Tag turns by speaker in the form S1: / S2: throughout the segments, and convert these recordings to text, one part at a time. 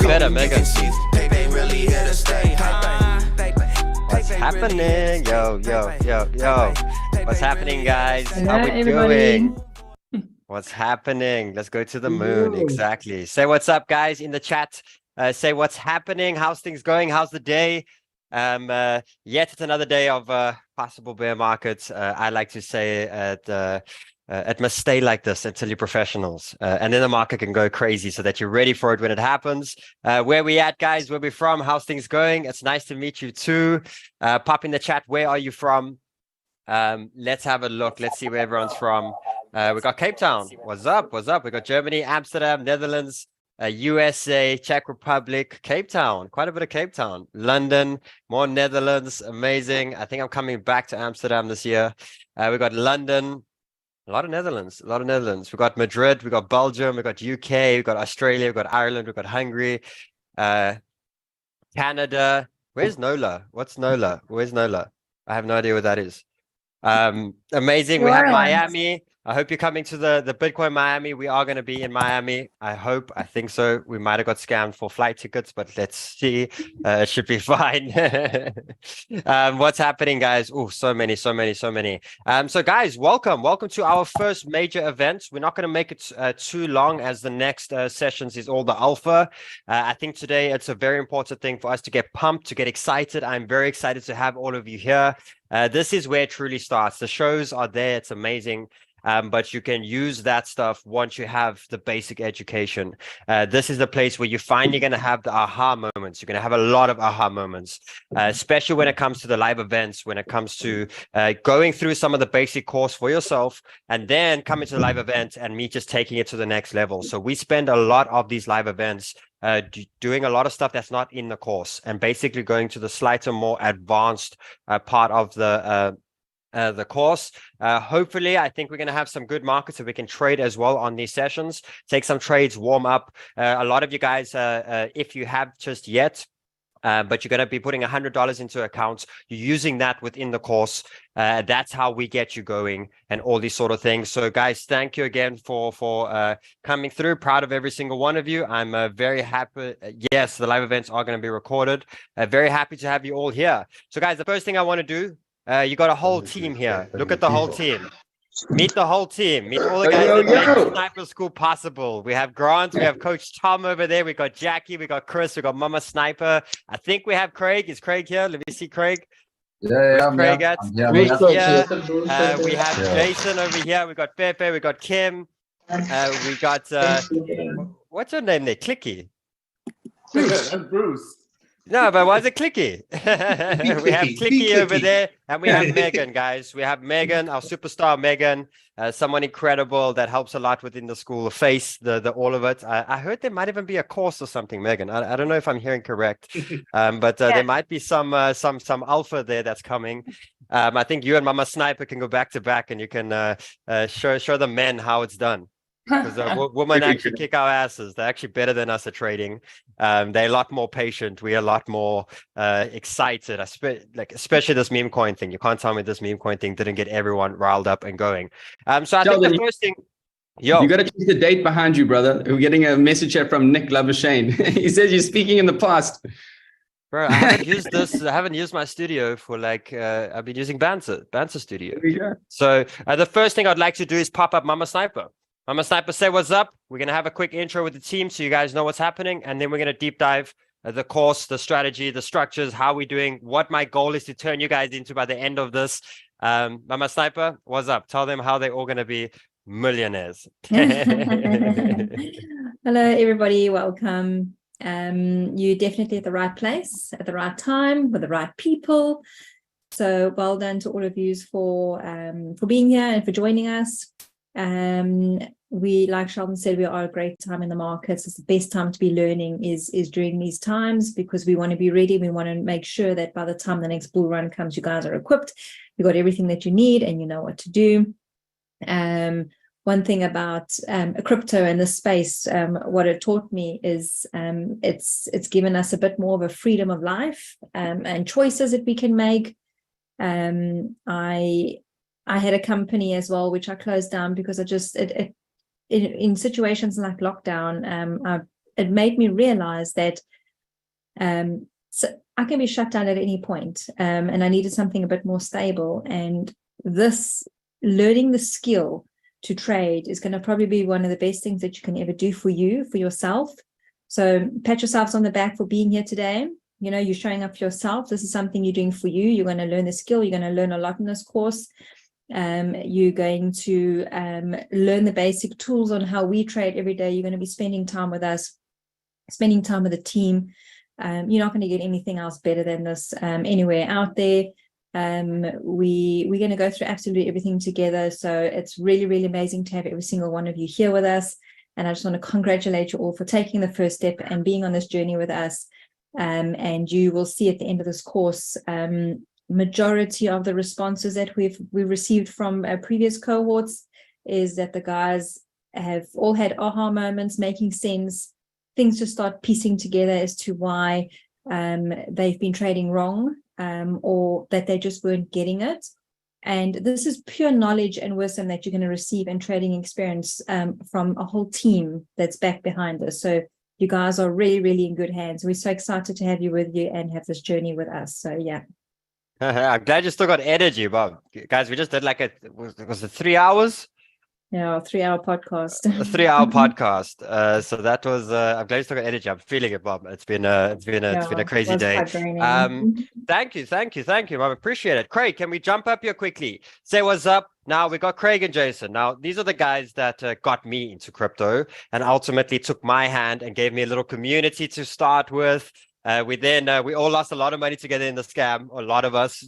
S1: better, Megan. What's happening? Yo. What's happening, guys?
S2: Hello,
S1: How we
S2: everybody.
S1: doing? What's happening? Let's go to the moon. Exactly. Say what's up, guys, in the chat. Say what's happening. How's things going? How's the day? Yet it's another day of possible bear markets. I like to say it must stay like this until you're professionals, and then the market can go crazy so that you're ready for it when it happens. Where we at, guys? Where we from? How's things going? It's nice to meet you too. Pop in the chat. Where are you from? Let's have a look. Let's see where everyone's from. We got Cape Town. What's up? What's up? We got Germany, Amsterdam, Netherlands, USA, Czech Republic, Cape Town. Quite a bit of Cape Town. London, more Netherlands. Amazing. I think I'm coming back to Amsterdam this year. We got London. A lot of Netherlands. We got Madrid. We got Belgium. We got UK. We got Australia. We got Ireland. We got Hungary. Canada. Where's NOLA? What's NOLA? Where's NOLA? I have no idea what that is. Amazing. We have Miami. I hope you're coming to the Bitcoin Miami. We are going to be in Miami. I hope. I think so. We might have got scammed for flight tickets, but let's see. It should be fine. What's happening, guys? Oh, so many. So guys, welcome to our first major event. We're not going to make it too long, as the next sessions is all the alpha. I think today it's a very important thing for us to get pumped, to get excited. I'm very excited to have all of you here. This is where it truly starts. The shows are there. It's amazing. But you can use that stuff once you have the basic education. This is the place where you're finally going to have the aha moments. You're going to have a lot of aha moments, especially when it comes to the live events, when it comes to going through some of the basic course for yourself, and then coming to the live event and me just taking it to the next level. So we spend a lot of these live events doing a lot of stuff that's not in the course, and basically going to the slightly more advanced part of the course. Hopefully, I think we're going to have some good markets so we can trade as well on these sessions, take some trades, warm up. A lot of you guys, if you have just yet, but you're going to be putting $100 into accounts, you're using that within the course. That's how we get you going and all these sort of things. So guys, thank you again for coming through. Proud of every single one of you. I'm very happy. Yes, the live events are going to be recorded. Very happy to have you all here. So guys, the first thing I want to do, you got a whole team here. Look at the whole team. Meet the whole team. Meet all the guys that make Sniper School possible. We have Grant, we have Coach Tom over there, we got Jackie, we got Chris, we got Mama Sniper. I think we have Craig. Is Craig here? Let me see Craig.
S3: Yeah,
S1: Craig
S3: yeah.
S1: Craig's here. We have Jason over here. We got Pepe, we got Kim. We got what's her name there? Clicky.
S4: Bruce.
S1: No, but why is it Clicky? We have Clicky over there, and we have Megan, guys. We have Megan, our superstar Megan, someone incredible that helps a lot within the school. Face the all of it. I heard there might even be a course or something, Megan. I don't know if I'm hearing correct, but there might be some alpha there that's coming. I think you and Mama Sniper can go back to back, and you can show the men how it's done. Because women actually kick our asses. They're actually better than us at trading. They're a lot more patient. We're a lot more excited. Especially this meme coin thing. You can't tell me this meme coin thing didn't get everyone riled up and going. So I think the first thing.
S4: You got to change the date behind you, brother. We're getting a message here from Nick Labashane. He says you're speaking in the past.
S1: Bro, I haven't used this. I haven't used my studio for I've been using Banter Studio. So the first thing I'd like to do is pop up Mama Sniper. Mama Sniper, say what's up. We're going to have a quick intro with the team so you guys know what's happening. And then we're going to deep dive the course, the strategy, the structures, how we're doing, what my goal is to turn you guys into by the end of this. Mama Sniper, what's up? Tell them how they're all going to be millionaires.
S2: Hello, everybody. Welcome. You're definitely at the right place, at the right time, with the right people. So well done to all of you for being here and for joining us. We, like Sheldon said, we are a great time in the markets. It's the best time to be learning is during these times, because we want to be ready. We want to make sure that by the time the next bull run comes, you guys are equipped. You got everything that you need and you know what to do. One thing about crypto and this space, what it taught me is it's given us a bit more of a freedom of life and choices that we can make. I had a company as well, which I closed down because I just, in situations like lockdown, it made me realize that so I can be shut down at any point, and I needed something a bit more stable. And this learning the skill to trade is going to probably be one of the best things that you can ever do for yourself. So pat yourselves on the back for being here today. You know, you're showing up for yourself. This is something you're doing for you. You're going to learn the skill. You're going to learn a lot in this course. You're going to learn the basic tools on how we trade every day. You're going to be spending time with us, spending time with the team. You're not going to get anything else better than this anywhere out there. We're going to go through absolutely everything together. So it's really, really amazing to have every single one of you here with us. And I just want to congratulate you all for taking the first step and being on this journey with us. And you will see at the end of this course, majority of the responses that we've received from previous cohorts is that the guys have all had aha moments, making sense. Things just start piecing together as to why they've been trading wrong, or that they just weren't getting it. And this is pure knowledge and wisdom that you're going to receive and trading experience from a whole team that's back behind this. So you guys are really, really in good hands. We're so excited to have you with you and have this journey with us. So yeah.
S1: I'm glad you still got energy, Bob. Guys, we just did like was it 3 hours?
S2: Yeah, 3-hour podcast.
S1: A 3-hour podcast. So that was I'm glad you still got energy. I'm feeling it, Bob. It's been a crazy day. Thank you, Bob. Appreciate it. Craig, can we jump up here quickly? Say what's up. Now we got Craig and Jason. Now these are the guys that got me into crypto and ultimately took my hand and gave me a little community to start with. We all lost a lot of money together in the scam. A lot of us,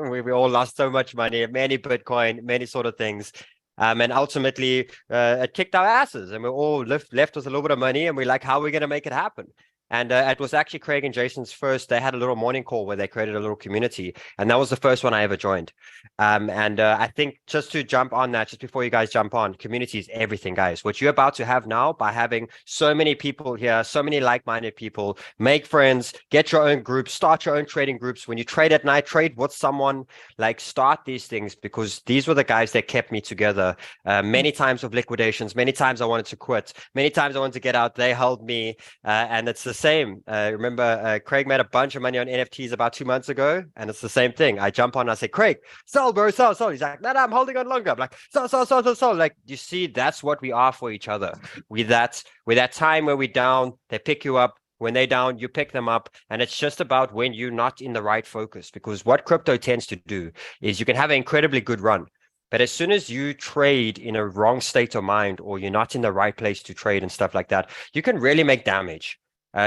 S1: we all lost so much money, many Bitcoin, many sort of things. And ultimately, it kicked our asses, and we all left with a little bit of money, and we're like, how are we going to make it happen? And it was actually Craig and Jason's first. They had a little morning call where they created a little community, and that was the first one I ever joined. I think just to jump on that, just before you guys jump on, community is everything, guys. What you're about to have now, by having so many people here, so many like-minded people, make friends, get your own groups, start your own trading groups. When you trade at night, trade with someone, like start these things, because these were the guys that kept me together. Many times of liquidations, many times I wanted to quit, many times I wanted to get out. They held me, and it's the same. Remember, Craig made a bunch of money on NFTs about 2 months ago, and it's the same thing. I jump on and I say, Craig, sell, bro, sell. He's like, no, I'm holding on longer. I'm like, sell. Like, you see, that's what we are for each other. With that time where we're down, they pick you up. When they're down, you pick them up. And it's just about when you're not in the right focus, because what crypto tends to do is you can have an incredibly good run. But as soon as you trade in a wrong state of mind, or you're not in the right place to trade and stuff like that, you can really make damage.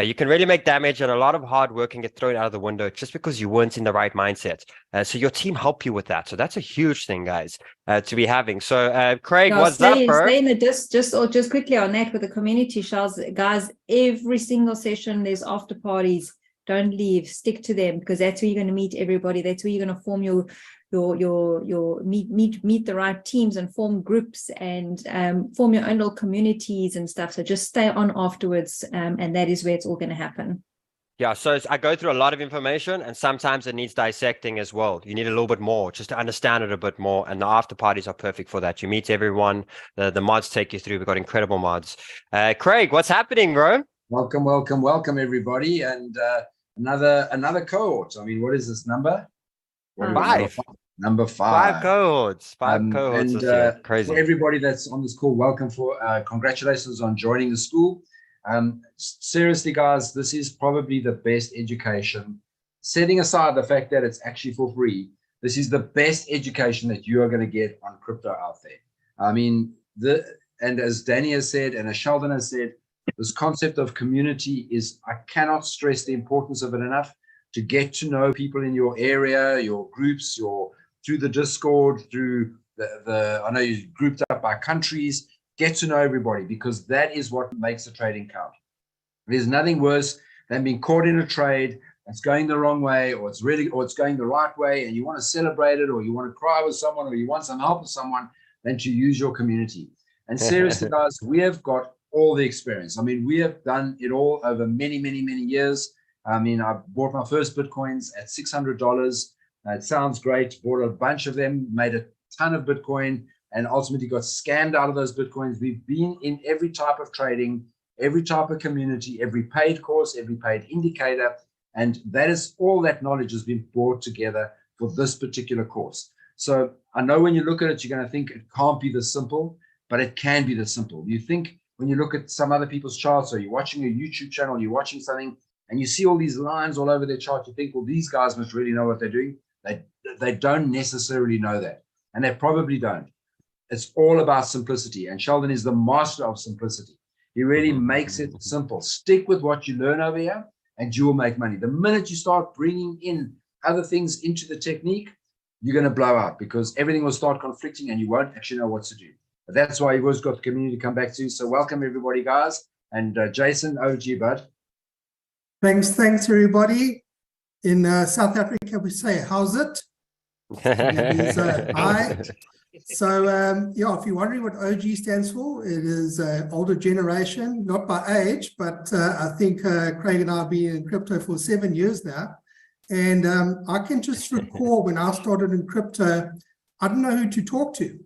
S1: You can really make damage, and a lot of hard work can get thrown out of the window just because you weren't in the right mindset. So your team help you with that. So that's a huge thing, guys, to be having. So Craig, what's up, bro?
S2: Stay in the just quickly on that with the community, Charles. Guys, every single session there's after parties. Don't leave. Stick to them, because that's where you're going to meet everybody. That's where you're going to form your meet the right teams and form groups and form your own little communities and stuff. So just stay on afterwards, and that is where it's all going to happen.
S1: Yeah, so I go through a lot of information, and sometimes it needs dissecting as well. You need a little bit more just to understand it a bit more, and the after parties are perfect for that. You meet everyone, the mods take you through. We've got incredible mods. Craig, what's happening, bro?
S3: Welcome everybody, and another cohort. I mean, what is this number? Number five.
S1: Five cohorts. And crazy.
S3: For everybody that's on this call, welcome. Congratulations on joining the school. Seriously, guys, this is probably the best education. Setting aside the fact that it's actually for free, this is the best education that you are going to get on crypto out there. I mean, and as Danny has said, and as Sheldon has said, this concept of community is, I cannot stress the importance of it enough. To get to know people in your area, your groups, through the Discord, through I know you grouped up by countries. Get to know everybody, because that is what makes the trading count. There's nothing worse than being caught in a trade that's going the wrong way, or it's going the right way, and you want to celebrate it, or you want to cry with someone, or you want some help with someone, than to use your community. And seriously, guys, we have got all the experience. I mean, we have done it all over many years. I mean, I bought my first Bitcoins at $600. It sounds great. Bought a bunch of them, made a ton of Bitcoin, and ultimately got scammed out of those Bitcoins. We've been in every type of trading every type of community, every paid course, every paid indicator. And that is all that knowledge has been brought together for this particular course. So I know when you look at it, you're going to think it can't be this simple, but it can be this simple. You think when you look at some other people's charts, or you're watching a YouTube channel, you're watching something, and you see all these lines all over their chart, you think, well, these guys must really know what they're doing. They don't necessarily know that, and they probably don't. It's all about simplicity, and Sheldon is the master of simplicity. He really makes it simple. Stick with what you learn over here, and you will make money. The minute you start bringing in other things into the technique, you're going to blow out, because everything will start conflicting and you won't actually know what to do. But that's why you've always got the community to come back to. So welcome everybody, guys. And Jason, over to you, bud.
S5: Thanks, everybody. In South Africa, we say, how's it? Hi. So, yeah, if you're wondering what OG stands for, it is older generation, not by age, but I think Craig and I have been in crypto for 7 years now. And I can just recall when I started in crypto, I didn't know who to talk to.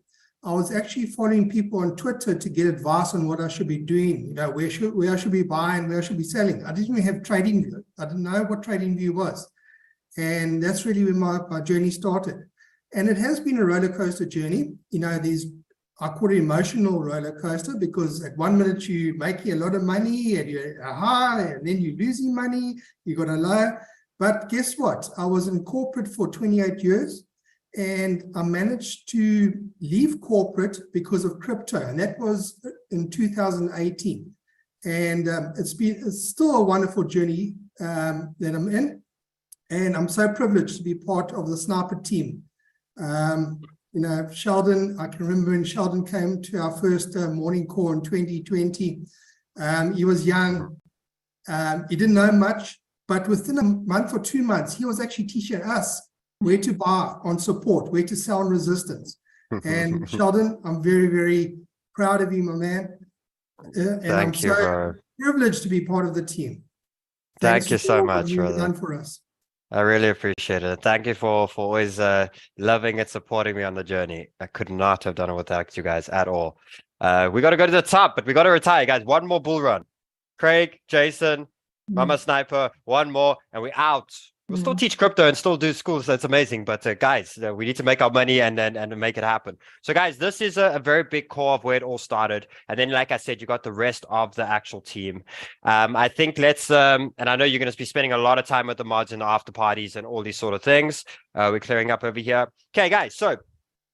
S5: I was actually following people on Twitter to get advice on what I should be doing, you know, where I should be buying, where I should be selling. I didn't even have TradingView. I didn't know what TradingView was. And that's really when my journey started. And it has been a roller coaster journey. You know, I call it emotional roller coaster, because at 1 minute you're making a lot of money and you're a high, and then you're losing money, you got a low. But guess what? I was in corporate for 28 years. And I managed to leave corporate because of crypto, and that was in 2018. And it's still a wonderful journey that I'm in, and I'm so privileged to be part of the Sniper team. You know, Sheldon, I can remember when Sheldon came to our first morning call in 2020. He was young, he didn't know much, but within a month or 2 months, he was actually teaching us where to buy on support, where to sell on resistance. And Sheldon, I'm very, very proud of you, my man. And I'm so privileged to be part of the team.
S1: Thank you so much, brother.
S5: Done for us.
S1: I really appreciate it. Thank you for always loving and supporting me on the journey. I could not have done it without you guys at all. We got to go to the top, but we got to retire, guys. One more bull run. Craig, Jason, Mama Sniper, one more, and we're out. We'll still teach crypto and still do school, so it's amazing. But guys, we need to make our money and make it happen. So guys, this is a very big core of where it all started. And then, like I said, you got the rest of the actual team. I think let's, and I know you're going to be spending a lot of time with the mods and the after parties and all these sort of things. We're clearing up over here. Okay, guys, so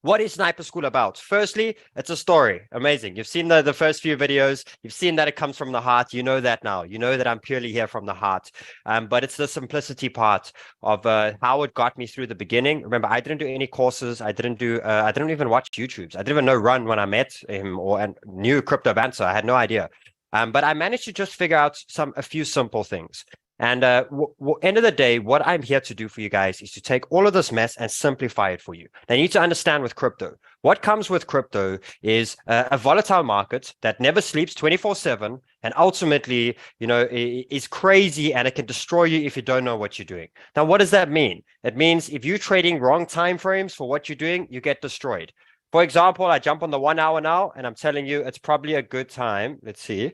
S1: what is Sniper School about? Firstly, it's a story. Amazing. You've seen the first few videos. You've seen that it comes from the heart. You know that now. You know that I'm purely here from the heart. But it's the simplicity part of how it got me through the beginning. Remember, I didn't do any courses. I didn't even watch YouTubes. I didn't even know Run when I met him or knew Crypto Banter. I had no idea. But I managed to just figure out a few simple things. And end of the day, what I'm here to do for you guys is to take all of this mess and simplify it for you. Now, you need to understand with crypto, what comes with crypto is a volatile market that never sleeps 24/7, and ultimately, you know, is crazy, and it can destroy you if you don't know what you're doing. Now, what does that mean? It means if you're trading wrong time frames for what you're doing, you get destroyed. For example, I jump on the 1 hour now, and I'm telling you, it's probably a good time. Let's see.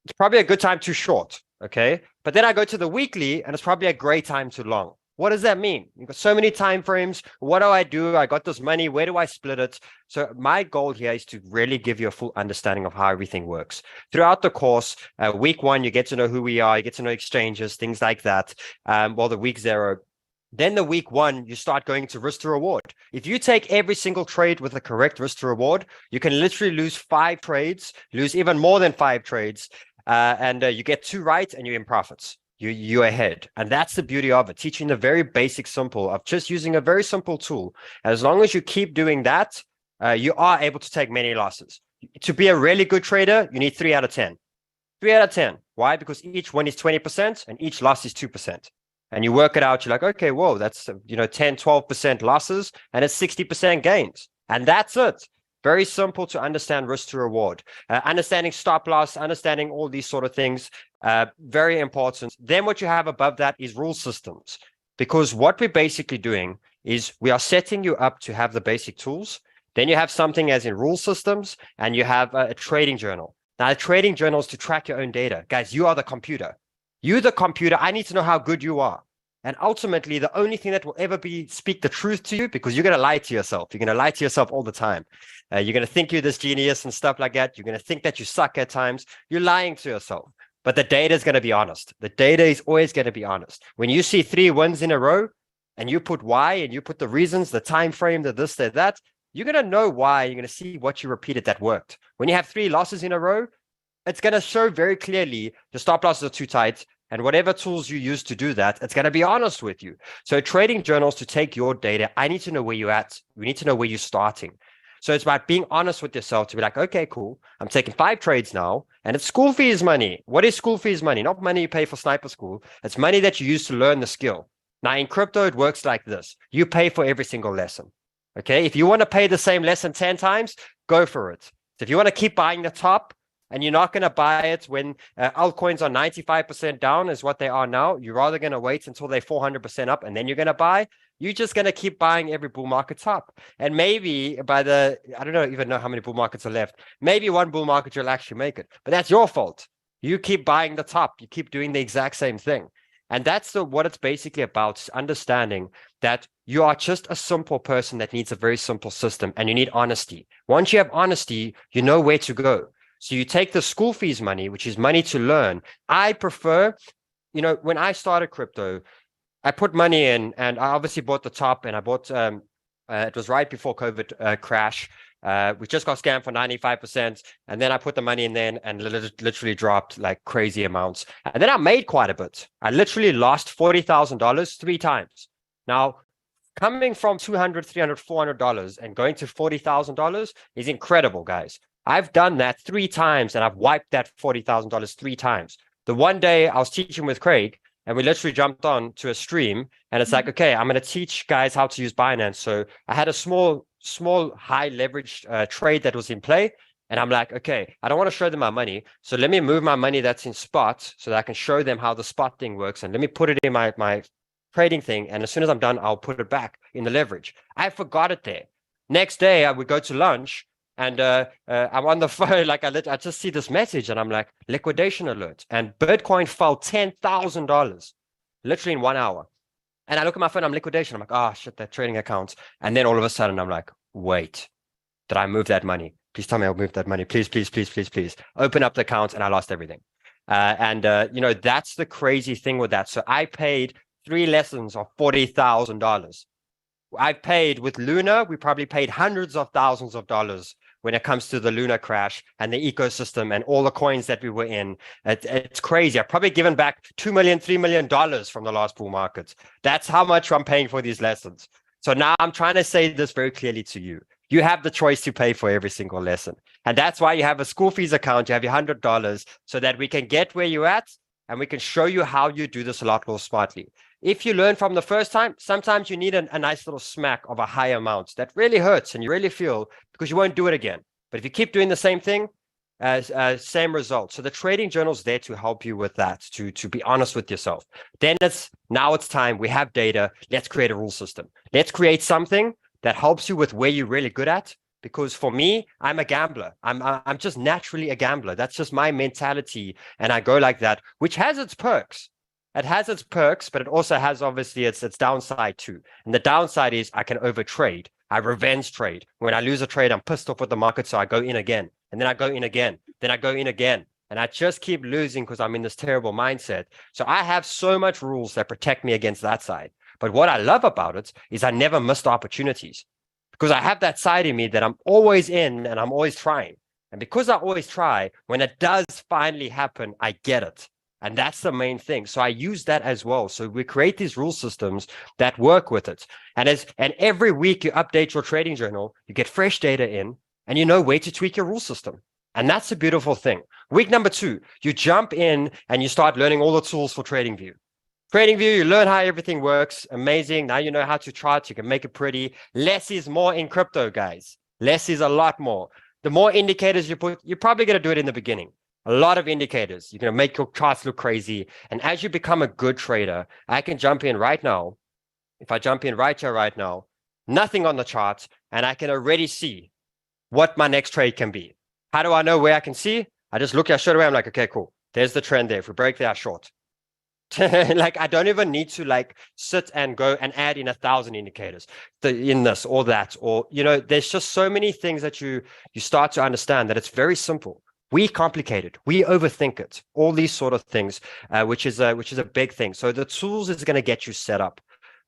S1: It's probably a good time to short. Okay, but then I go to the weekly and it's probably a great time to long. What does that mean? You've got so many time frames. What do? I got this money. Where do I split it? So my goal here is to really give you a full understanding of how everything works. Throughout the course, week 1, you get to know who we are. You get to know exchanges, things like that. Well, the week 0. Then the week 1, you start going to risk to reward. If you take every single trade with the correct risk to reward, you can literally lose 5 trades, lose even more than 5 trades. And you get 2 right and you're in profits. You're ahead. And that's the beauty of it, teaching the very basic simple of just using a very simple tool. As long as you keep doing that, you are able to take many losses. To be a really good trader, you need 3 out of 10. 3 out of 10. Why? Because each win is 20% and each loss is 2%. And you work it out, you're like, okay, whoa, that's 10, 12% losses and it's 60% gains. And that's it. Very simple to understand risk to reward, understanding stop loss, understanding all these sort of things, very important. Then what you have above that is rule systems, because what we're basically doing is we are setting you up to have the basic tools. Then you have something as in rule systems, and you have a trading journal. Now, trading journals to track your own data. Guys, you are the computer. You, the computer, I need to know how good you are. And ultimately, the only thing that will ever speak the truth to you, because you're going to lie to yourself. You're going to lie to yourself all the time. You're going to think you're this genius and stuff like that. You're going to think that you suck at times. You're lying to yourself. But the data is going to be honest. The data is always going to be honest. When you see 3 wins in a row and you put why and you put the reasons, the time frame, the this, that, you're going to know why. You're going to see what you repeated that worked. When you have 3 losses in a row, it's going to show very clearly the stop losses are too tight. And whatever tools you use to do that, it's going to be honest with you. So trading journals to take your data, I need to know where you're at. We need to know where you're starting. So it's about being honest with yourself to be like, okay, cool. I'm taking 5 trades now and it's school fees money. What is school fees money? Not money you pay for sniper school. It's money that you use to learn the skill. Now in crypto, it works like this. You pay for every single lesson. Okay. If you want to pay the same lesson 10 times, go for it. So if you want to keep buying the top, and you're not going to buy it when altcoins are 95% down is what they are now. You're rather going to wait until they're 400% up and then you're going to buy. You're just going to keep buying every bull market top. And maybe I don't even know how many bull markets are left. Maybe one bull market you'll actually make it. But that's your fault. You keep buying the top. You keep doing the exact same thing. And that's what it's basically about, is understanding that you are just a simple person that needs a very simple system and you need honesty. Once you have honesty, you know where to go. So you take the school fees money, which is money to learn. I prefer, when I started crypto, I put money in and I obviously bought the top and I bought, it was right before COVID crash. We just got scammed for 95%. And then I put the money in then and literally dropped like crazy amounts. And then I made quite a bit. I literally lost $40,000 3 times. Now, coming from $200, $300, $400 and going to $40,000 is incredible, guys. I've done that 3 times and I've wiped that $40,000 3 times. The one day I was teaching with Craig and we literally jumped on to a stream and it's like, okay, I'm going to teach guys how to use Binance. So I had a small high leveraged trade that was in play. And I'm like, okay, I don't want to show them my money. So let me move my money that's in spot so that I can show them how the spot thing works. And let me put it in my trading thing. And as soon as I'm done, I'll put it back in the leverage. I forgot it there. Next day, I would go to lunch. And I'm on the phone, like I just see this message and I'm like, liquidation alert. And Bitcoin fell $10,000 literally in 1 hour. And I look at my phone, I'm liquidation. I'm like, oh, shit, that trading account. And then all of a sudden I'm like, wait, did I move that money? Please tell me I moved that money. Please, please, please, please, please. Open up the account and I lost everything. That's the crazy thing with that. So I paid 3 lessons of $40,000. I paid with Luna, we probably paid hundreds of thousands of dollars when it comes to the Luna crash and the ecosystem and all the coins that we were in. It's crazy. I've probably given back $2 million, $3 million from the last bull market. That's how much I'm paying for these lessons. So now I'm trying to say this very clearly to you. You have the choice to pay for every single lesson. And that's why you have a school fees account. You have your $100 so that we can get where you're at and we can show you how you do this a lot more smartly. If you learn from the first time, sometimes you need a nice little smack of a high amount that really hurts and you really feel because you won't do it again. But if you keep doing the same thing, same result. So the trading journal is there to help you with that, to be honest with yourself. Then now it's time. We have data. Let's create a rule system. Let's create something that helps you with where you're really good at. Because for me, I'm a gambler. I'm just naturally a gambler. That's just my mentality. And I go like that, which has its perks. It has its perks, but it also has obviously its downside too. And the downside is I can overtrade. I revenge trade. When I lose a trade, I'm pissed off with the market, so I go in again. And then I go in again. Then I go in again. And I just keep losing because I'm in this terrible mindset. So I have so much rules that protect me against that side. But what I love about it is I never miss the opportunities. Because I have that side in me that I'm always in and I'm always trying. And because I always try, when it does finally happen, I get it. And that's the main thing. So I use that as well. So we create these rule systems that work with it. And every week you update your trading journal, you get fresh data in, and you know where to tweak your rule system. And that's a beautiful thing. Week number 2, you jump in and you start learning all the tools for TradingView. TradingView, you learn how everything works. Amazing. Now you know how to chart. You can make it pretty. Less is more in crypto, guys. Less is a lot more. The more indicators you put, you're probably going to do it in the beginning. A lot of indicators. You're going to make your charts look crazy. And as you become a good trader, I can jump in right now. If I jump in right here, right now, nothing on the chart, and I can already see what my next trade can be. How do I know where I can see? I just look at straight away. I'm like, okay, cool. There's the trend there. If we break there, I short. Like, I don't even need to like sit and go and add in 1,000 indicators in this or that, or, you know, there's just so many things that you start to understand that it's very simple. We complicate it. We overthink it. All these sort of things, which is a big thing. So the tools is going to get you set up.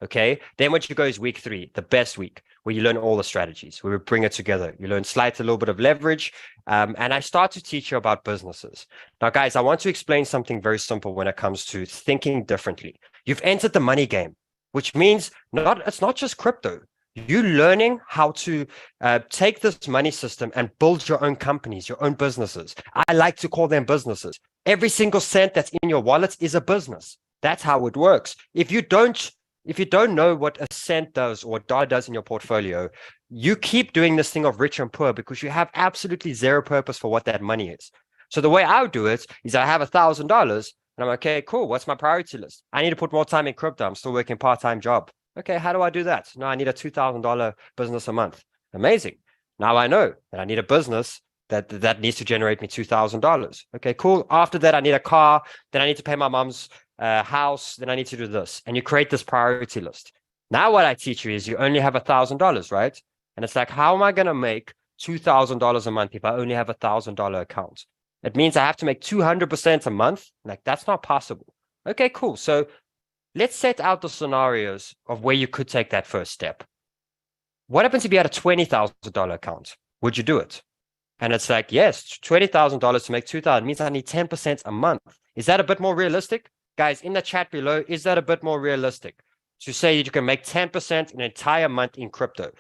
S1: Okay. Then what you go is week 3, the best week, where you learn all the strategies, where we bring it together. You learn slight, a little bit of leverage. And I start to teach you about businesses. Now, guys, I want to explain something very simple when it comes to thinking differently. You've entered the money game, which means it's not just crypto. You're learning how to take this money system and build your own companies, your own businesses. I like to call them businesses. Every single cent that's in your wallet is a business. That's how it works. If you don't know what a cent does or what dollar does in your portfolio, you keep doing this thing of rich and poor because you have absolutely zero purpose for what that money is. So the way I would do it is I have $1,000 and I'm like, okay, cool. What's my priority list? I need to put more time in crypto. I'm still working part-time job. Okay, how do I do that? No, I need a $2,000 business a month. Amazing. Now I know that I need a business that needs to generate me $2,000. Okay, cool. After that, I need a car. Then I need to pay my mom's house. Then I need to do this. And you create this priority list. Now what I teach you is you only have $1,000, right? And it's like, how am I going to make $2,000 a month if I only have $1,000 account? It means I have to make 200% a month. Like, that's not possible. Okay, cool. So let's set out the scenarios of where you could take that first step. What happens if you had a $20,000 account? Would you do it? And it's like, yes, $20,000 to make $2,000 means I need 10% a month. Is that a bit more realistic? Guys, in the chat below, is that a bit more realistic to say that you can make 10% an entire month in crypto?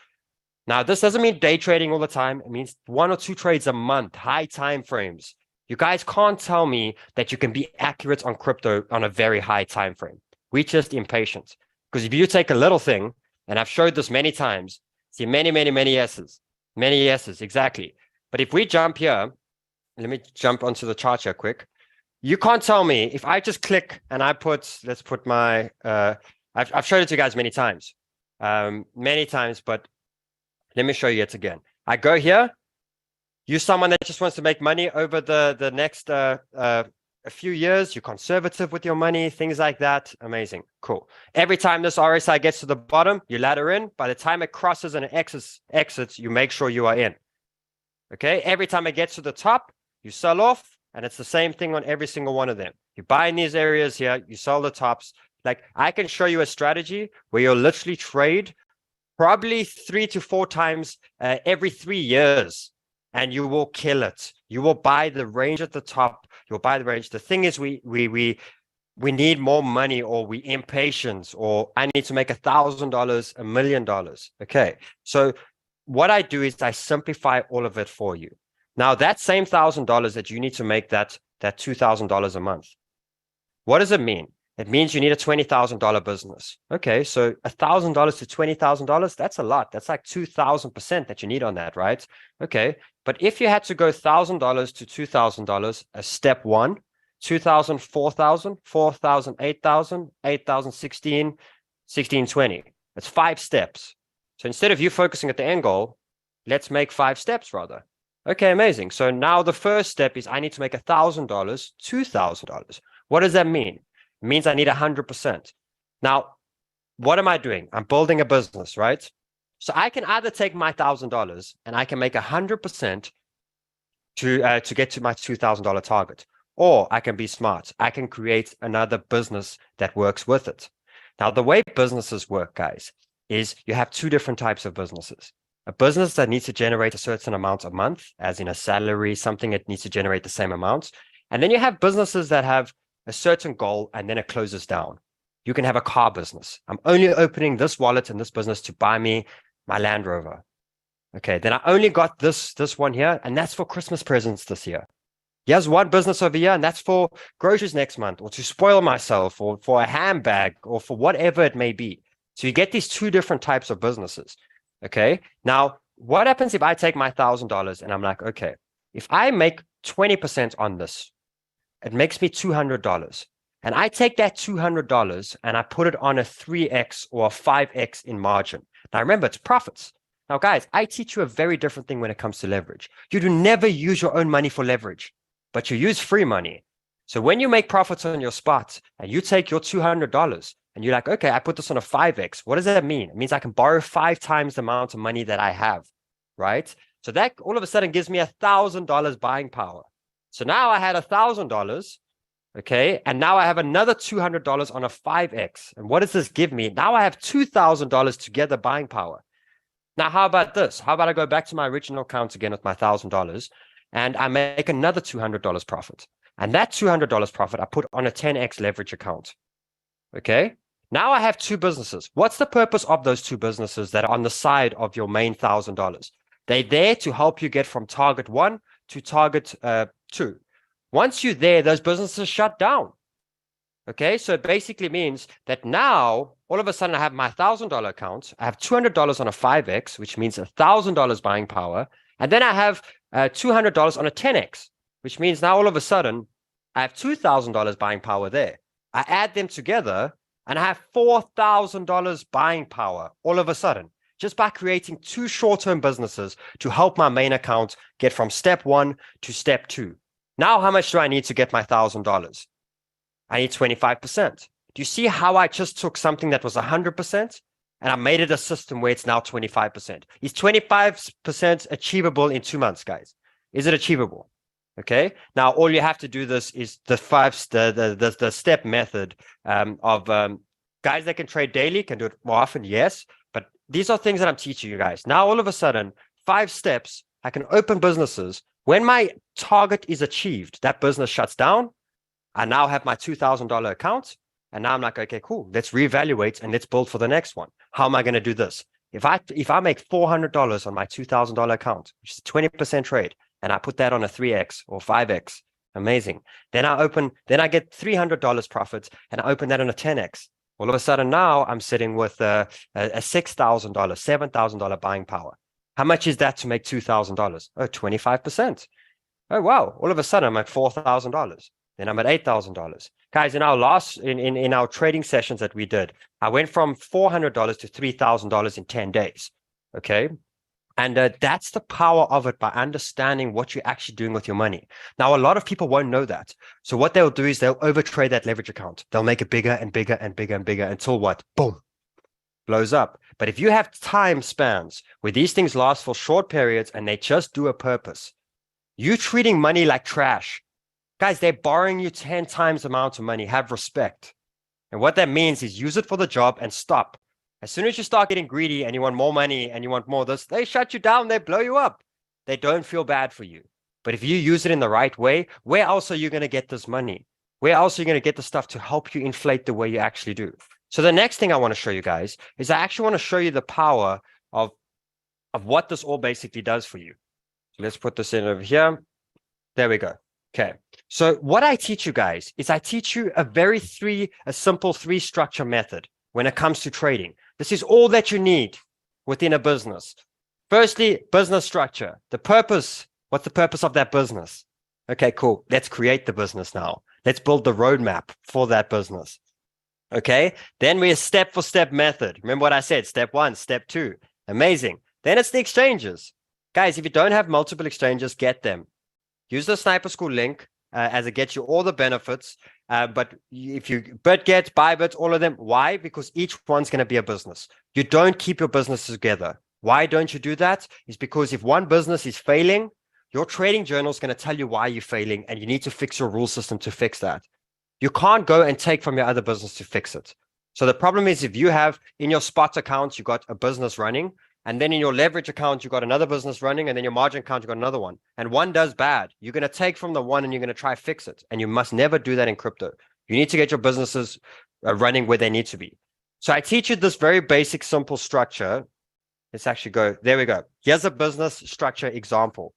S1: Now, this doesn't mean day trading all the time. It means 1 or 2 trades a month, high time frames. You guys can't tell me that you can be accurate on crypto on a very high time frame. We're just impatient. Because if you take a little thing, and I've showed this many times, see many yeses, exactly. But if we jump here, let me jump onto the chart here quick. You can't tell me if I just click and I let's put my, I've showed it to you guys many times, but let me show you it again. I go here, you're someone that just wants to make money over the next a few years, you're conservative with your money, things like that. Amazing. Cool. Every time this RSI gets to the bottom, you ladder in. By the time it crosses and it exits, you make sure you are in. Okay. Every time it gets to the top, you sell off, and it's the same thing on every single one of them. You buy in these areas here, you sell the tops. Like, I can show you a strategy where you'll literally trade probably 3 to 4 times every 3 years, and you will kill it. You will buy the range at the top. You'll buy the range. The thing is, we need more money, or we impatient, or I need to make $1,000, $1 million. Okay. So what I do is I simplify all of it for you. Now, that same $1,000 that you need to make that $2,000 a month. What does it mean? It means you need a $20,000 business. Okay. So $1,000 to $20,000, that's a lot. That's like 2,000% that you need on that, right? Okay. But if you had to go $1,000 to $2,000 as step 1, 2,000, 4,000, 4,000, 8,000, 8,000, 16, 16, 20. That's 5 steps. So instead of you focusing at the end goal, let's make 5 steps rather. Okay, amazing. So now the first step is I need to make $1,000, $2,000. What does that mean? It means I need 100%. Now, what am I doing? I'm building a business, right? So I can either take my $1,000 and I can make 100% to get to my $2,000 target, or I can be smart. I can create another business that works with it. Now, the way businesses work, guys, is you have 2 different types of businesses. A business that needs to generate a certain amount a month, as in a salary, something that needs to generate the same amount. And then you have businesses that have a certain goal and then it closes down. You can have a car business. I'm only opening this wallet and this business to buy me my Land Rover. Okay, then I only got this one here, and that's for Christmas presents this year. Here's one business over here, and that's for groceries next month, or to spoil myself, or for a handbag, or for whatever it may be. So you get these 2 different types of businesses. Okay, now what happens if I take my $1,000 and I'm like, okay, if I make 20% on this, it makes me $200. And I take that $200 and I put it on a 3x or a 5x in margin. Now remember, it's profits. Now, guys, I teach you a very different thing when it comes to leverage. You do never use your own money for leverage. but you use free money. So when you make profits on your spot and you take your $200 and you're like, okay, I put this on a 5x. What does that mean? It means I can borrow 5 times the amount of money that I have, right? So that all of a sudden gives me $1,000 buying power. So now I had $1,000, okay? And now I have another $200 on a 5x. And what does this give me? Now I have $2,000 together buying power. Now, how about this? How about I go back to my original account again with my $1,000 and I make another $200 profit. And that $200 profit I put on a 10x leverage account, okay? Now I have 2 businesses. What's the purpose of those 2 businesses that are on the side of your main $1,000? They're there to help you get from target 1 to target 2. Once you're there, those businesses shut down. Okay, so it basically means that now, all of a sudden, I have my $1,000 account. I have $200 on a 5x, which means $1,000 buying power. And then I have $200 on a 10x, which means now all of a sudden, I have $2,000 buying power there. I add them together, and I have $4,000 buying power all of a sudden, just by creating 2 short-term businesses to help my main account get from step 1 to step 2. Now, how much do I need to get my $1,000? I need 25%. Do you see how I just took something that was 100% and I made it a system where it's now 25%? Is 25% achievable in 2 months, guys? Is it achievable? Okay. Now, all you have to do this is the step method of guys that can trade daily can do it more often. Yes. But these are things that I'm teaching you guys. Now, all of a sudden, 5 steps, I can open businesses. When my target is achieved, that business shuts down. I now have my $2,000 account. And now I'm like, okay, cool. Let's reevaluate and let's build for the next one. How am I going to do this? If I make $400 on my $2,000 account, which is a 20% trade, and I put that on a 3x or 5x, amazing. Then I get $300 profits and I open that on a 10x. All of a sudden now I'm sitting with a $6,000, $7,000 buying power. How much is that to make $2,000? Oh, 25%. Oh, wow. All of a sudden I'm at $4,000. Then I'm at $8,000. Guys, in our trading sessions that we did, I went from $400 to $3,000 in 10 days. Okay. And that's the power of it, by understanding what you're actually doing with your money. Now, a lot of people won't know that. So what they'll do is they'll overtrade that leverage account. They'll make it bigger and bigger and bigger and bigger until what? Boom, blows up. But if you have time spans where these things last for short periods and they just do a purpose, you treating money like trash. Guys, they're borrowing you 10 times the amount of money. Have respect. And what that means is use it for the job and stop. As soon as you start getting greedy and you want more money and you want more of this, they shut you down. They blow you up. They don't feel bad for you. But if you use it in the right way, where else are you going to get this money? Where else are you going to get the stuff to help you inflate the way you actually do? So the next thing I want to show you guys is I actually want to show you the power of what this all basically does for you. So let's put this in over here. There we go. Okay. So what I teach you guys is I teach you a simple 3 structure method when it comes to trading. This is all that you need within a business. Firstly, business structure. The purpose. What's the purpose of that business? Okay, cool. Let's create the business now. Let's build the roadmap for that business. Okay. Then we have step-for-step method. Remember what I said? Step 1, step 2. Amazing. Then it's the exchanges. Guys, if you don't have multiple exchanges, get them. Use the Sniper School link as it gets you all the benefits. But if you BitGet, Bybit, all of them, why? Because each one's going to be a business. You don't keep your business together. Why don't you do that? It's because if one business is failing, your trading journal is going to tell you why you're failing, and you need to fix your rule system to fix that. You can't go and take from your other business to fix it. So the problem is, if you have in your spot account, you got a business running, and then in your leverage account, you got another business running, and then your margin account, you got another one, and one does bad, you're going to take from the one and you're going to try fix it. And you must never do that in crypto. You need to get your businesses running where they need to be. So I teach you this very basic, simple structure. Let's actually go. There we go. Here's a business structure example.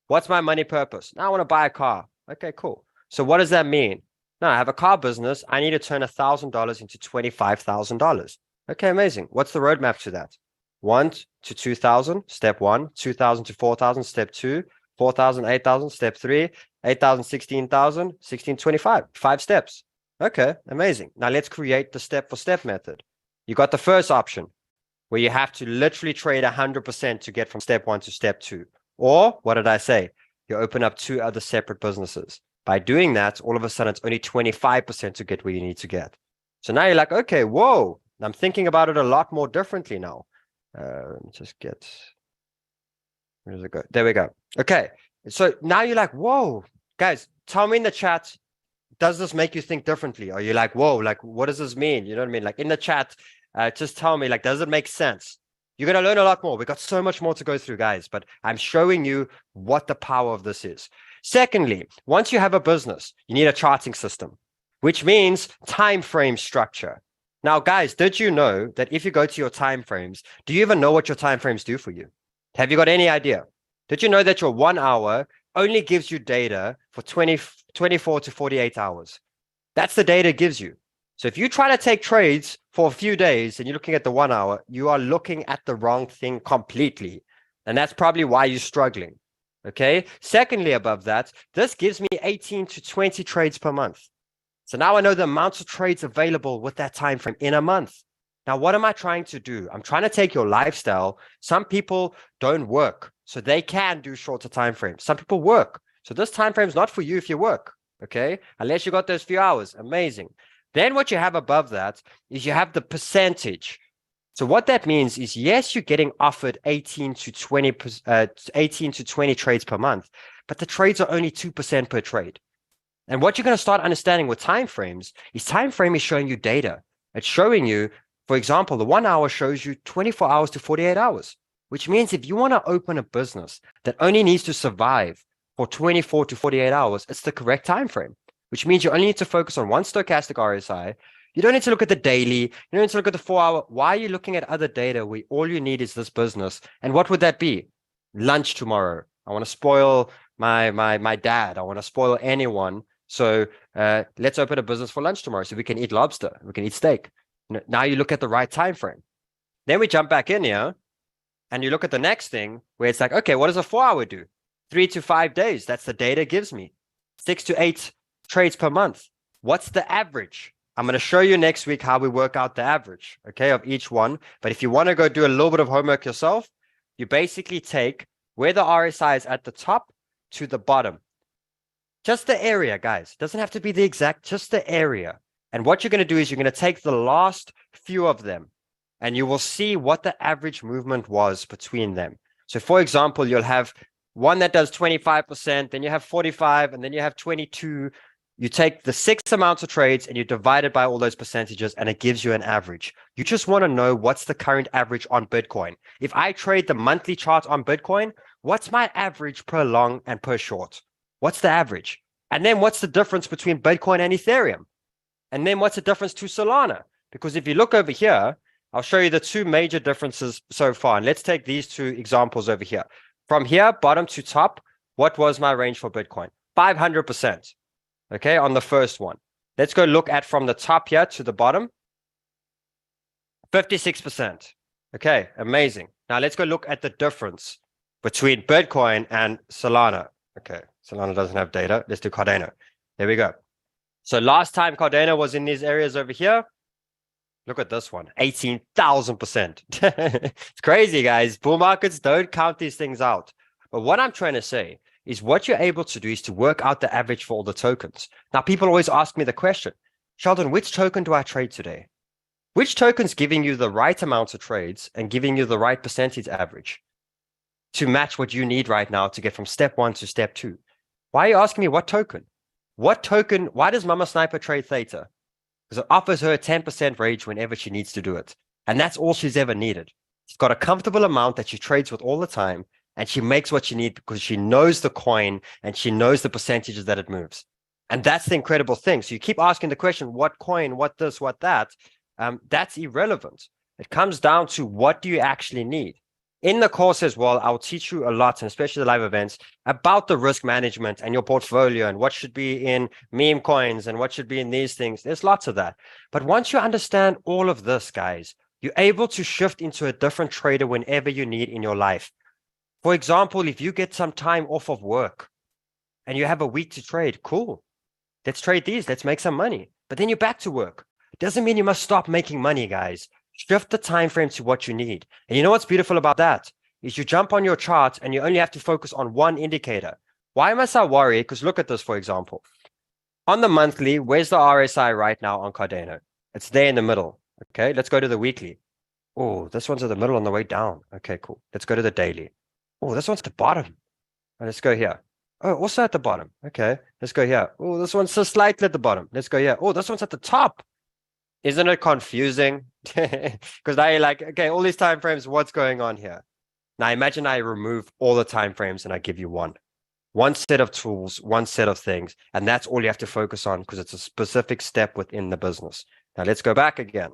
S1: What's my money purpose? Now I want to buy a car. Okay, cool. So what does that mean? Now I have a car business. I need to turn $1,000 into $25,000. Okay, amazing. What's the roadmap to that? 1 to 2,000, step 1, 2,000 to 4,000, step 2, 4,000, 8,000, step 3, 8,000, 16,000, 1625, 5 steps. Okay, amazing. Now let's create the step-for-step method. You got the first option where you have to literally trade 100% to get from step 1 to step 2. Or what did I say? you open up 2 other separate businesses. By doing that, all of a sudden, it's only 25% to get where you need to get. So now you're like, okay, whoa, I'm thinking about it a lot more differently now. Just get, where does it go? There we go. Okay, so now you're like, whoa, guys, tell me in the chat, does this make you think differently? Are you like, whoa, like, what does this mean? You know what I mean? Like in the chat, just tell me, like, does it make sense? You're going to learn a lot more. We've got so much more to go through, guys, but I'm showing you what the power of this is. Secondly, once you have a business, you need a charting system, which means time frame structure. Now, guys, did you know that if you go to your time frames, do you even know what your time frames do for you? Have you got any idea? Did you know that your 1 hour only gives you data for 24 to 48 hours? That's the data it gives you. So if you try to take trades for a few days and you're looking at the 1 hour, you are looking at the wrong thing completely. And that's probably why you're struggling. Okay. Secondly, above that, this gives me 18 to 20 trades per month. So now I know the amounts of trades available with that time frame in a month. Now, what am I trying to do? I'm trying to take your lifestyle. Some people don't work, so they can do shorter time frames. Some people work. So this time frame is not for you if you work. Okay. Unless you got those few hours. Amazing. Then what you have above that is you have the percentage. So what that means is, yes, you're getting offered 18 to 20 trades per month, but the trades are only 2% per trade. And what you're going to start understanding with time frames is time frame is showing you data. It's showing you, for example, the 1 hour shows you 24 hours to 48 hours, which means if you want to open a business that only needs to survive for 24 to 48 hours, it's the correct time frame, which means you only need to focus on one stochastic RSI. You don't need to look at the daily. You don't need to look at the 4 hour. Why are you looking at other data where all you need is this business? And what would that be? Lunch tomorrow. I want to spoil my dad. I want to spoil anyone. So let's open a business for lunch tomorrow so we can eat lobster. We can eat steak. Now you look at the right time frame. Then we jump back in here and you look at the next thing where it's like, okay, what does a 4 hour do? 3 to 5 days. That's the data it gives me. 6 to 8 trades per month. What's the average? I'm going to show you next week how we work out the average, okay, of each one. But if you want to go do a little bit of homework yourself, you basically take where the RSI is at the top to the bottom. Just the area, guys. It doesn't have to be the exact, just the area. And what you're going to do is you're going to take the last few of them and you will see what the average movement was between them. So for example, you'll have one that does 25%, then you have 45, and then you have 22. You take the 6 amounts of trades and you divide it by all those percentages and it gives you an average. You just want to know what's the current average on Bitcoin. If I trade the monthly chart on Bitcoin, what's my average per long and per short? What's the average? And then what's the difference between Bitcoin and Ethereum? And then what's the difference to Solana? Because if you look over here, I'll show you the 2 major differences so far. And let's take these 2 examples over here. From here, bottom to top, what was my range for Bitcoin? 500%. Okay, on the first one. Let's go look at from the top here to the bottom. 56%. Okay, amazing. Now let's go look at the difference between Bitcoin and Solana. Okay, Solana doesn't have data. Let's do Cardano. There we go. So last time Cardano was in these areas over here. Look at this one, 18,000%. It's crazy, guys. Bull markets don't count these things out. But what I'm trying to say is what you're able to do is to work out the average for all the tokens. Now, people always ask me the question, Sheldon, which token do I trade today? Which token's giving you the right amounts of trades and giving you the right percentage average to match what you need right now to get from step 1 to step 2? Why are you asking me what token? What token? Why does Mama Sniper trade Theta? Because it offers her a 10% range whenever she needs to do it. And that's all she's ever needed. She's got a comfortable amount that she trades with all the time. And she makes what she needs because she knows the coin and she knows the percentages that it moves. And that's the incredible thing. So you keep asking the question, what coin, what this, what that? That's irrelevant. It comes down to what do you actually need? In the course as well, I'll teach you a lot, and especially the live events, about the risk management and your portfolio and what should be in meme coins and what should be in these things. There's lots of that. But once you understand all of this, guys, you're able to shift into a different trader whenever you need in your life. For example, if you get some time off of work and you have a week to trade, cool. Let's trade these. Let's make some money. But then you're back to work. It doesn't mean you must stop making money, guys. Shift the time frame to what you need. And you know what's beautiful about that is you jump on your chart and you only have to focus on one indicator. Why must I worry? Because look at this, for example. On the monthly, where's the RSI right now on Cardano? It's there in the middle. Okay, let's go to the weekly. Oh, this one's at the middle on the way down. Okay, cool. Let's go to the daily. Oh, this one's at the bottom. Let's go here. Oh, also at the bottom. Okay, let's go here. Oh, this one's just slightly at the bottom. Let's go here. Oh, this one's at the top. Isn't it confusing? Because now you're like, okay, all these time frames, what's going on here? Now imagine I remove all the time frames and I give you one set of tools, one set of things, and that's all you have to focus on because it's a specific step within the business. Now let's go back again.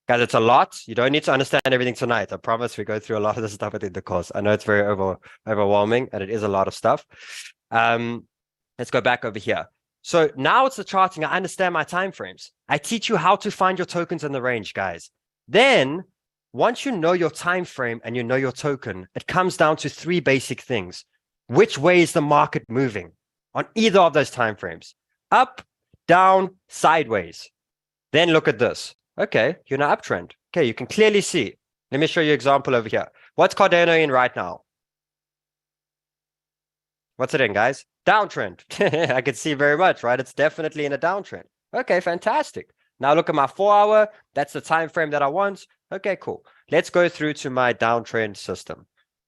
S1: Guys, it's a lot. You don't need to understand everything tonight. I promise we go through a lot of this stuff within the course. I know it's very overwhelming and it is a lot of stuff. Let's go back over here. So now it's the charting. I understand my time frames. I teach you how to find your tokens in the range, guys. Then once you know your time frame and you know your token, it comes down to 3 basic things. Which way is the market moving on either of those time frames? Up, down, sideways. Then look at this. Okay, you're in an uptrend. Okay, you can clearly see. Let me show you an example over here. What's Cardano in right now? What's it in, guys? Downtrend. I can see very much, right? It's definitely in a downtrend. Okay, fantastic. Now look at my 4-hour. That's the time frame that I want. Okay, cool. Let's go through to my downtrend system.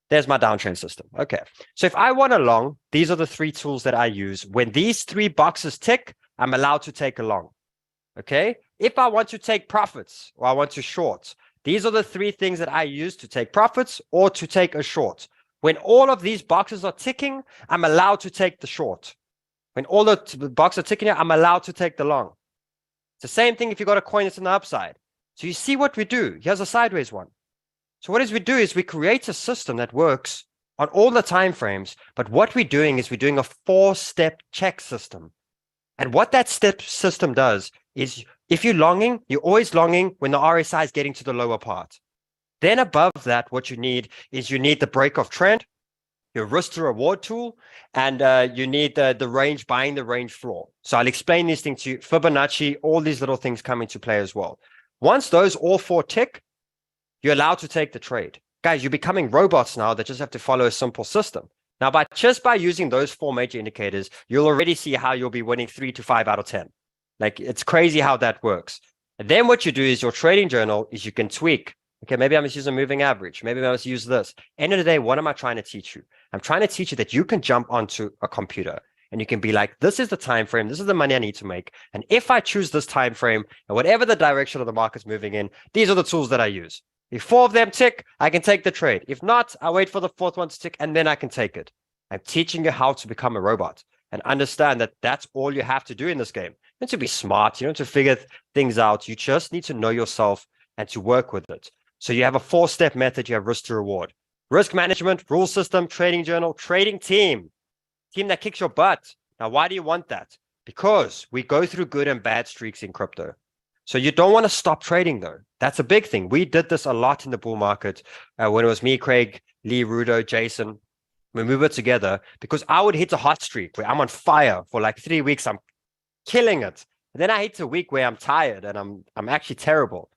S1: There's my downtrend system. Okay, so if I want a long, these are the 3 tools that I use. When these 3 boxes tick, I'm allowed to take a long. Okay, if I want to take profits or I want to short, these are the 3 things that I use to take profits or to take a short. When all of these boxes are ticking, I'm allowed to take the short. When all the boxes are ticking, I'm allowed to take the long. It's the same thing if you got a coin that's on the upside. So you see what we do. Here's a sideways one. So what we do is we create a system that works on all the time frames. But what we're doing is we're doing a 4-step check system. And what that step system does is if you're longing, you're always longing when the RSI is getting to the lower part. Then above that, what you need is you need the break of trend, your risk to reward tool, and you need the range, buying the range floor. So I'll explain these things to you. Fibonacci, all these little things come into play as well. Once those all 4 tick, you're allowed to take the trade. Guys, you're becoming robots now that just have to follow a simple system. Now, just by using those 4 major indicators, you'll already see how you'll be winning 3 to 5 out of 10. Like, it's crazy how that works. And then what you do is your trading journal is you can tweak. Okay, maybe I must use a moving average. Maybe I must use this. End of the day, what am I trying to teach you? I'm trying to teach you that you can jump onto a computer and you can be like, this is the time frame. This is the money I need to make. And if I choose this time frame and whatever the direction of the market's moving in, these are the tools that I use. If 4 of them tick, I can take the trade. If not, I wait for the 4th one to tick and then I can take it. I'm teaching you how to become a robot and understand that that's all you have to do in this game. You don't have to be smart. You don't have to figure things out. You just need to know yourself and to work with it. So you have a 4-step method. You have risk to reward, risk management, rule system, trading journal, trading team that kicks your butt. Now, why do you want that? Because we go through good and bad streaks in crypto. So you don't want to stop trading though. That's a big thing. We did this a lot in the bull market when it was me, Craig, Lee, Rudo, Jason. When we were together, because I would hit a hot streak where I'm on fire for like 3 weeks. I'm killing it. And then I hit a week where I'm tired and I'm actually terrible.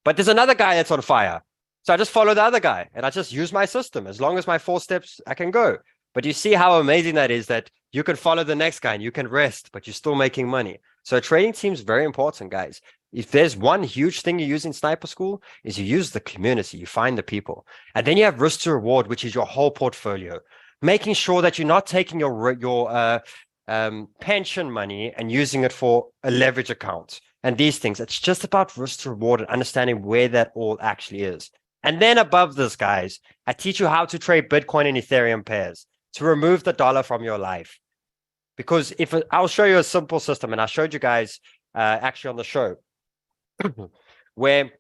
S1: But there's another guy that's on fire. So I just follow the other guy and I just use my system. As long as my 4 steps, I can go. But you see how amazing that is, that you can follow the next guy and you can rest, but you're still making money. So a trading team is very important, guys. If there's one huge thing you use in Sniper School is you use the community, you find the people. And then you have risk to reward, which is your whole portfolio. Making sure that you're not taking your pension money and using it for a leverage account and these things. It's just about risk to reward and understanding where that all actually is. And then above this, guys, I teach you how to trade Bitcoin and Ethereum pairs to remove the dollar from your life. Because I'll show you a simple system, and I showed you guys actually on the show, where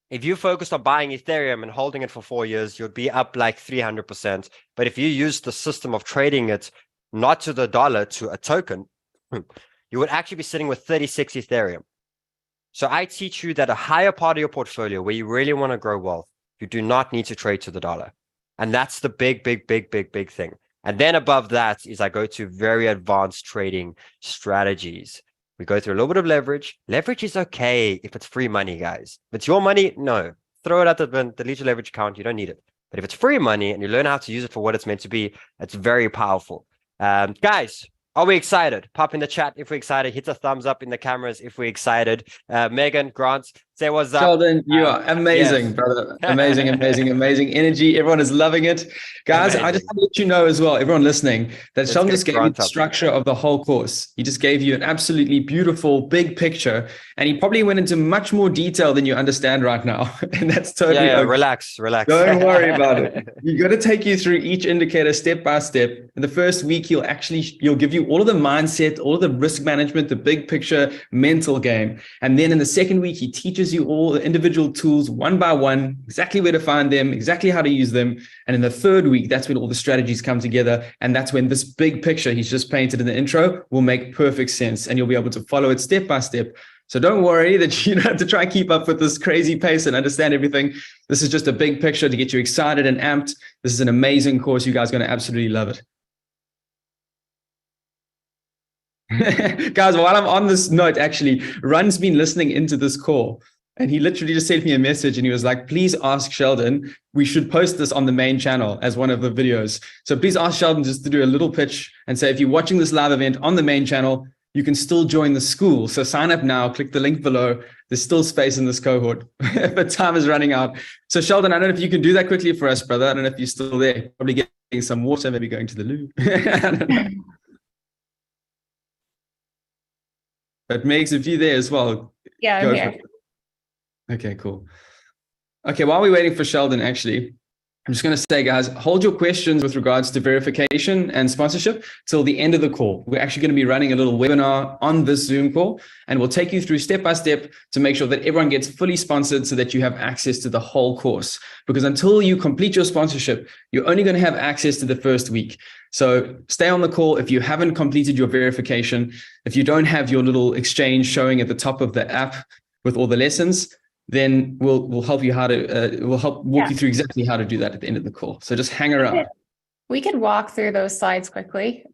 S1: if you focused on buying Ethereum and holding it for 4 years, you'd be up like 300%. But if you use the system of trading it, not to the dollar, to a token, you would actually be sitting with 36 Ethereum. So I teach you that a higher part of your portfolio where you really want to grow wealth, you do not need to trade to the dollar. And that's the big thing. And then above that is I go to very advanced trading strategies. We go through a little bit of leverage. Leverage is okay if it's free money, guys. If it's your money, no. Throw it out the bin, delete your leverage account. You don't need it. But if it's free money and you learn how to use it for what it's meant to be, it's very powerful. Guys, are we excited? Pop in the chat if we're excited. Hit a thumbs up in the cameras if we're excited. Megan, Grant, say what's up.
S4: Sheldon, you are amazing,
S1: yes.
S4: brother. Amazing, amazing, amazing energy. Everyone is loving it. Guys, I just want to let you know as well, everyone listening, that Sheldon just gave you the structure of the whole course. He just gave you an absolutely beautiful big picture, and he probably went into much more detail than you understand right now. And that's totally okay.
S1: Relax.
S4: Don't worry about it. You're going to take you through each indicator step by step. In the first week, he'll give you all of the mindset, all of the risk management, the big picture mental game. And then in the second week, he teaches you all the individual tools one by one, exactly where to find them, exactly how to use them. And in the third week, that's when all the strategies come together. And that's when this big picture he's just painted in the intro will make perfect sense. And you'll be able to follow it step by step. So don't worry that you don't have to try and keep up with this crazy pace and understand everything. This is just a big picture to get you excited and amped. This is an amazing course. You guys are going to absolutely love it. Guys, while I'm on this note, actually, Run's been listening into this call, and he literally just sent me a message, and he was like, please ask Sheldon, we should post this on the main channel as one of the videos. So please ask Sheldon just to do a little pitch and say, if you're watching this live event on the main channel, you can still join the school. So sign up now, click the link below. There's still space in this cohort, but time is running out. So Sheldon, I don't know if you can do that quickly for us, brother. I don't know if you're still there, probably getting some water, maybe going to the loo. I don't know. But Megs, if you're there as well.
S6: Yeah, I'm here.
S4: Okay, cool. Okay, while we're waiting for Sheldon, actually, I'm just going to say, guys, hold your questions with regards to verification and sponsorship till the end of the call. We're actually going to be running a little webinar on this Zoom call, and we'll take you through step by step to make sure that everyone gets fully sponsored so that you have access to the whole course. Because until you complete your sponsorship, you're only going to have access to the first week. So stay on the call if you haven't completed your verification. If you don't have your little exchange showing at the top of the app with all the lessons, then we'll help you we'll help walk you through exactly how to do that at the end of the call. So just hang around.
S6: We could walk through those slides quickly,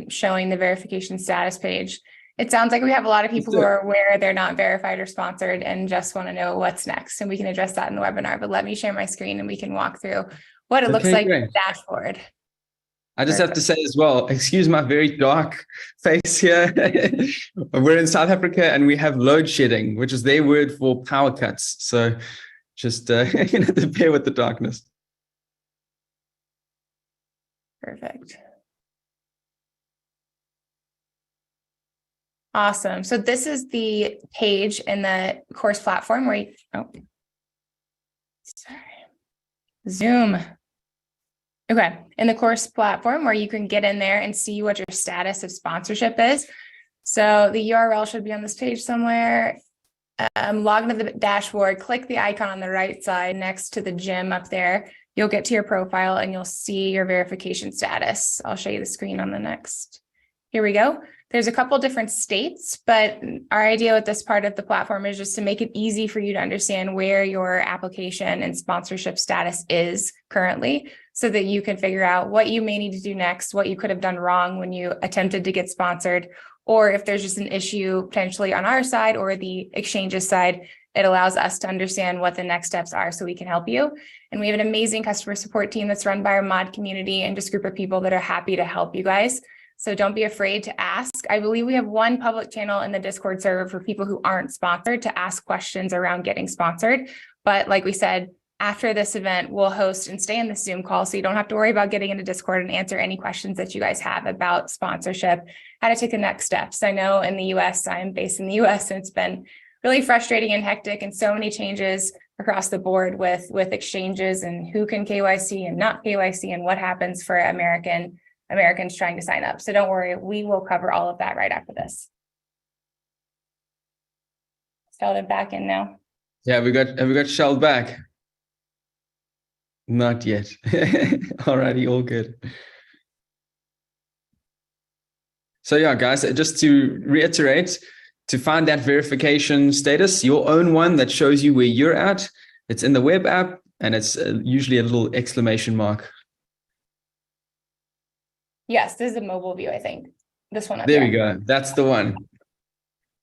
S6: showing the verification status page. It sounds like we have a lot of people who are aware they're not verified or sponsored and just want to know what's next. And we can address that in the webinar, but let me share my screen and we can walk through what it looks like in the dashboard.
S4: I just have to say as well, excuse my very dark face here. We're in South Africa and we have load shedding, which is their word for power cuts. So just to bear with the darkness.
S6: Perfect. Awesome. So this is the page in the course platform where Zoom. Okay, in the course platform where you can get in there and see what your status of sponsorship is. So the URL should be on this page somewhere. Log into the dashboard, click the icon on the right side next to the gym up there. You'll get to your profile and you'll see your verification status. I'll show you the screen on the next. Here we go. There's a couple different states, but our idea with this part of the platform is just to make it easy for you to understand where your application and sponsorship status is currently, so that you can figure out what you may need to do next, what you could have done wrong when you attempted to get sponsored, or if there's just an issue potentially on our side or the exchange's side, it allows us to understand what the next steps are so we can help you. And we have an amazing customer support team that's run by our mod community and just a group of people that are happy to help you guys. So don't be afraid to ask. I believe we have one public channel in the Discord server for people who aren't sponsored to ask questions around getting sponsored. But like we said, after this event, we'll host and stay in the Zoom call, so you don't have to worry about getting into Discord and answer any questions that you guys have about sponsorship, how to take the next steps. I know in the US, I'm based in the US, and it's been really frustrating and hectic and so many changes across the board with exchanges and who can KYC and not KYC and what happens for Americans trying to sign up. So don't worry, we will cover all of that right after this. Sheldon back in now.
S4: Yeah, have we got Sheldon back? Not yet. Alrighty, all good. So yeah, guys, just to reiterate, to find that verification status, your own one that shows you where you're at, it's in the web app and it's usually a little exclamation mark.
S6: Yes, this is a mobile view, I think. This one up
S4: there. There we go. That's the one.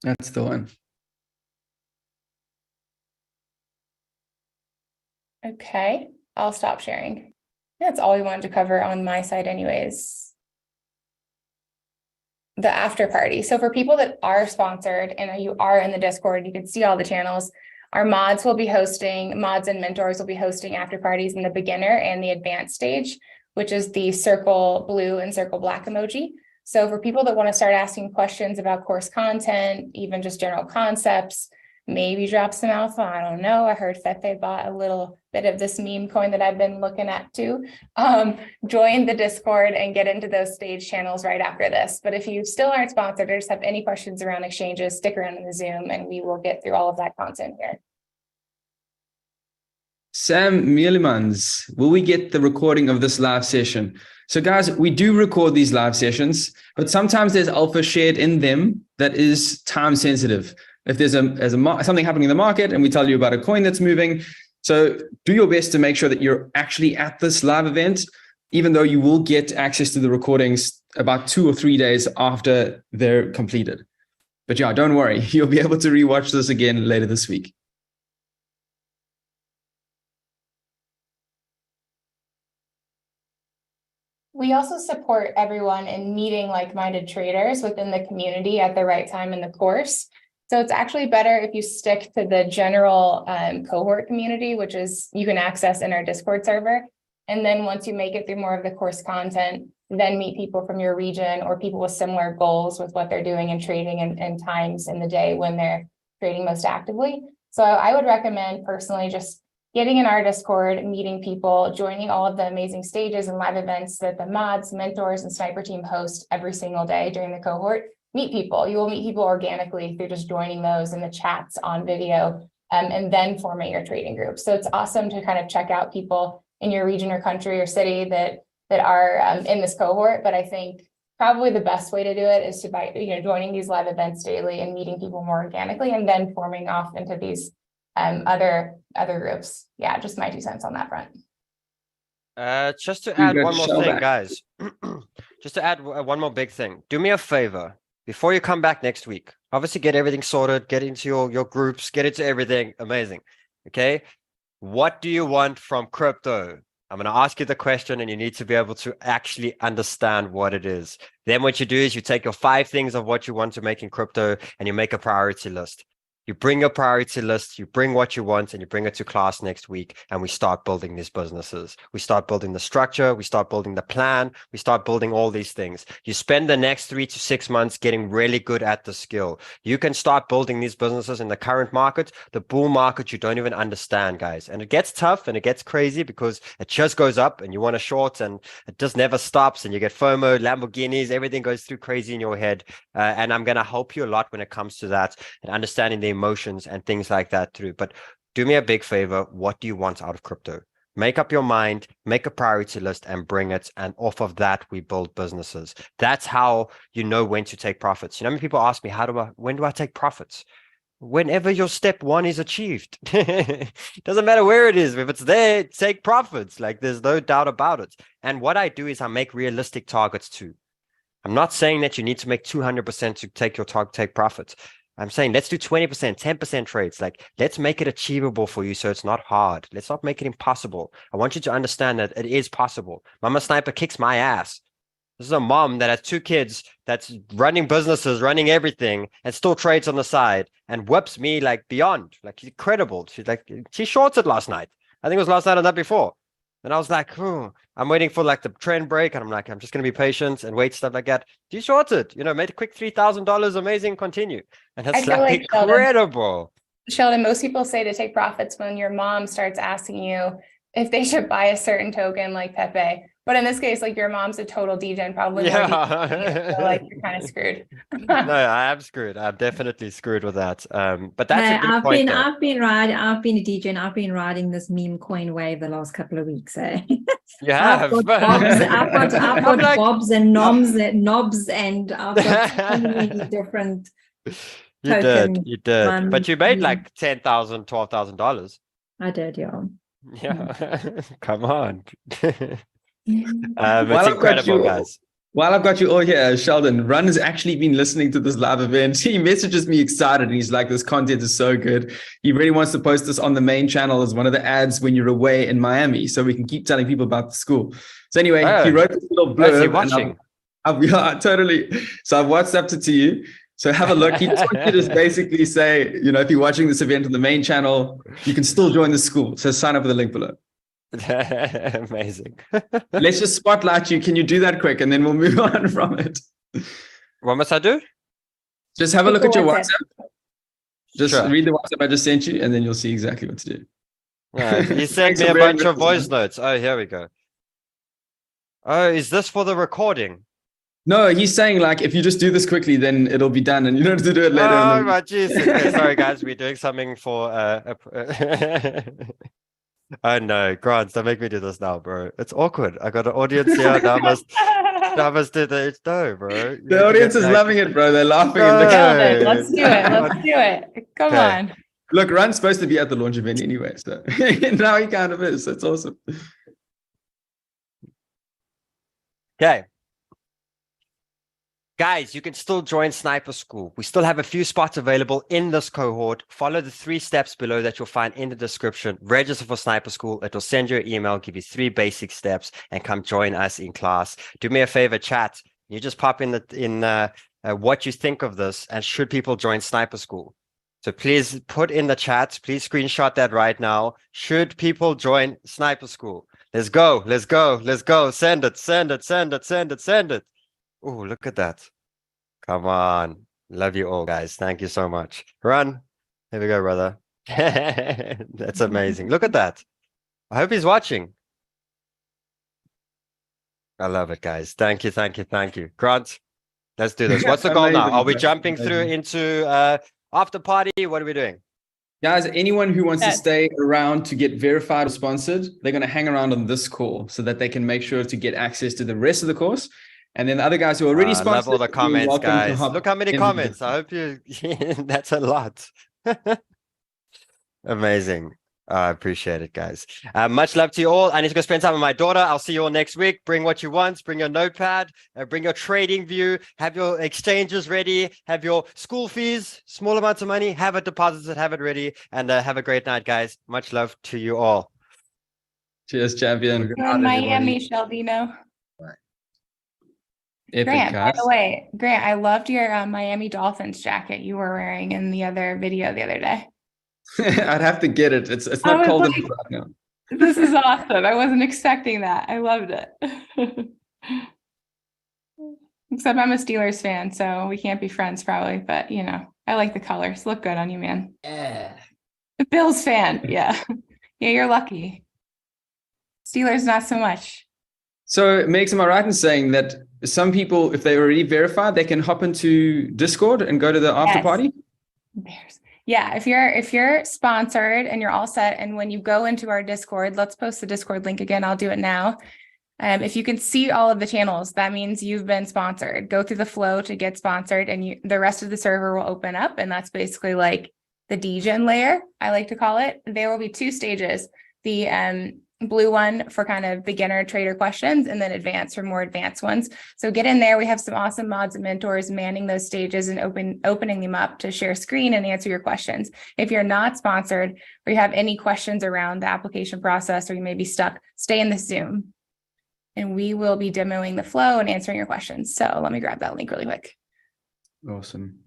S4: That's the one.
S6: Okay, I'll stop sharing. That's all we wanted to cover on my side anyways. the after party. So for people that are sponsored and you are in the Discord, you can see all the channels. Our mods and mentors will be hosting after parties in the beginner and the advanced stage, which is the circle blue and circle black emoji. So for people that want to start asking questions about course content, even just general concepts, maybe drop some alpha, I don't know. I heard Fefe bought a little bit of this meme coin that I've been looking at too. Join the Discord and get into those stage channels right after this. But if you still aren't sponsored or just have any questions around exchanges, stick around in the Zoom and we will get through all of that content here.
S4: Sam Mielemans, will we get the recording of this live session? So guys, we do record these live sessions, but sometimes there's alpha shared in them that is time sensitive. If there's something happening in the market and we tell you about a coin that's moving, so do your best to make sure that you're actually at this live event, even though you will get access to the recordings about 2 or 3 days after they're completed. But yeah, don't worry, you'll be able to rewatch this again later this week.
S6: We also support everyone in meeting like-minded traders within the community at the right time in the course. So it's actually better if you stick to the general cohort community, which is you can access in our Discord server. And then once you make it through more of the course content, then meet people from your region or people with similar goals with what they're doing in trading and times in the day when they're trading most actively. So I would recommend personally just getting in our Discord, meeting people, joining all of the amazing stages and live events that the mods, mentors, and sniper team host every single day during the cohort. Meet people. You will meet people organically through just joining those in the chats on video and then forming your trading group. So it's awesome to kind of check out people in your region or country or city that are in this cohort. But I think probably the best way to do it is by joining these live events daily and meeting people more organically and then forming off into these other groups. Yeah, just my 2 cents on that front.
S1: Just to add one more thing, guys. Just to add one more big thing. Do me a favor. Before you come back next week, obviously get everything sorted, get into your groups, get into everything. Amazing. Okay. What do you want from crypto? I'm going to ask you the question and you need to be able to actually understand what it is. Then what you do is you take your 5 things of what you want to make in crypto and you make a priority list. You bring your priority list, you bring what you want, and you bring it to class next week, and we start building these businesses. We start building the structure, we start building the plan, we start building all these things. You spend the next 3 to 6 months getting really good at the skill. You can start building these businesses in the current market, the bull market you don't even understand, guys. And it gets tough and it gets crazy because it just goes up and you want to short and it just never stops and you get FOMO, Lamborghinis, everything goes through crazy in your head. And I'm going to help you a lot when it comes to that and understanding the emotions and things like that through. But do me a big favor. What do you want out of crypto? Make up your mind, make a priority list and bring it. And off of that, we build businesses. That's how you know when to take profits. You know, many people ask me, when do I take profits? Whenever your step 1 is achieved. Doesn't matter where it is. If it's there, take profits. Like there's no doubt about it. And what I do is I make realistic targets too. I'm not saying that you need to make 200% to take your target, take profits. I'm saying let's do 20%, 10% trades. Like let's make it achievable for you so it's not hard. Let's not make it impossible. I want you to understand that it is possible. Mama Sniper kicks my ass. This is a mom that has 2 kids that's running businesses, running everything, and still trades on the side and whips me like beyond. Like she's incredible. She shorted last night. I think it was last night or that before. And I was like, I'm waiting for like the trend break. And I'm like, I'm just going to be patient and wait, stuff like that. You shorted, made a quick $3,000. Amazing. Continue. And that's like incredible.
S6: Sheldon, most people say to take profits when your mom starts asking you if they should buy a certain token like Pepe. But in this case, like your mom's a total degen, probably. Yeah. So like you're kind of screwed.
S1: No, I am screwed. I'm definitely screwed with that. But that's a good point.
S2: I've been a degen. I've been riding this meme coin wave the last couple of weeks.
S1: Yeah.
S2: I've got like, bobs and knobs and I've got so many different tokens.
S1: You did. But you made like $10,000, $12,000.
S2: I did, yeah.
S1: Yeah. Come on. It's incredible, guys.
S4: While I've got you all here, Sheldon, Run has actually been listening to this live event. He messages me excited and he's like, this content is so good. He really wants to post this on the main channel as one of the ads when you're away in Miami so we can keep telling people about the school. So anyway, he wrote this little blurb.
S1: Watching?
S4: Yeah, totally. So I've WhatsApped it to you. So have a look. He just wants you to just basically say, if you're watching this event on the main channel, you can still join the school. So sign up with the link below.
S1: Amazing.
S4: Let's just spotlight you. Can you do that quick? And then we'll move on from it.
S1: What must I do?
S4: Just have a look at your
S6: WhatsApp.
S4: WhatsApp. Just
S1: Sure.
S4: read the WhatsApp I just sent you, and then you'll see exactly what to do.
S1: He sent
S4: Thanks
S1: me
S4: for
S1: a
S4: bearing
S1: bunch
S4: with
S1: of
S4: us,
S1: voice
S4: man.
S1: notes. Oh, here we go. Oh, is this for the recording?
S4: No, he's saying like, if you just do this quickly, then it'll be done, and you don't have to do it later.
S1: Oh my Jesus! Okay, sorry guys, we're doing something for. Oh no, Grant, don't make me do this now, bro. It's awkward. I got an audience here. Now I must do the no, bro.
S4: The audience is loving it, bro. They're laughing and looking.
S6: Sheldon, let's do it. Let's do it. Come
S1: Okay.
S6: on.
S4: Look, Run's supposed to be at the launch event anyway, so now he kind of is. That's awesome.
S1: Okay. Guys, you can still join Sniper School. We still have a few spots available in this cohort. Follow the 3 steps below that you'll find in the description. Register for Sniper School. It will send you an email, give you 3 basic steps, and come join us in class. Do me a favor, chat. You just pop in what you think of this, and should people join Sniper School? So please put in the chat. Please screenshot that right now. Should people join Sniper School? Let's go. Let's go. Let's go. Send it. Send it. Send it. Send it. Send it. Oh, look at that. Come on. Love you all, guys. Thank you so much. Run. Here we go, brother. That's amazing. Look at that. I hope he's watching. I love it, guys. Thank you. Thank you. Thank you. Grant, let's do this. What's the goal now?
S4: Amazing,
S1: Are we
S4: bro.
S1: jumping through into after party? What are we doing?
S4: Guys, anyone who wants to
S6: Yes.
S4: stay around to get verified or sponsored, they're going to hang around on this call so that they can make sure to get access to the rest of the course. And then the other guys who are already
S1: I
S4: sponsored,
S1: love all the
S4: you're
S1: comments,
S4: welcome to
S1: guys.
S4: hop
S1: Look how many
S4: in.
S1: comments. I hope you. That's a lot. Amazing. I appreciate it, guys. Much love to you all. I need to go spend time with my daughter. I'll see you all next week. Bring what you want. Bring your notepad. Bring your trading view. Have your exchanges ready. Have your school fees, small amounts of money. Have it deposited. Have it ready. And have a great night, guys. Much love to you all.
S4: Cheers, champion.
S3: Good
S6: You're
S3: night,
S6: in Miami,
S3: everybody.
S6: Sheldino.
S4: Epic,
S6: Grant, by
S4: guys.
S6: the way, Grant, I loved your Miami Dolphins jacket you were wearing in the other video the other day.
S4: I'd have to get it. It's
S6: I
S4: not
S6: was
S4: cold
S6: like-
S4: enough right now.
S6: This is awesome. I wasn't expecting that. I loved it. Except I'm a Steelers fan, so we can't be friends probably, but I like the colors. Look good on you, man.
S3: Yeah.
S6: Bills fan. Yeah. Yeah, you're lucky. Steelers, not so much.
S4: So it makes, am I right in saying that some people, if they're already verified, they can hop into Discord and go to the after
S6: Yes.
S4: party?
S6: Bears. Yeah, if you're sponsored and you're all set, and when you go into our Discord, let's post the Discord link again. I'll do it now. If you can see all of the channels, that means you've been sponsored. Go through the flow to get sponsored, and the rest of the server will open up, and that's basically like the degen layer, I like to call it. There will be 2 stages. The blue one for kind of beginner trader questions, and then advanced for more advanced ones. So get in there. We have some awesome mods and mentors manning those stages and opening them up to share screen and answer your questions. If you're not sponsored or you have any questions around the application process, or you may be stuck, stay in the Zoom and we will be demoing the flow and answering your questions. So let me grab that link really quick.
S4: Awesome.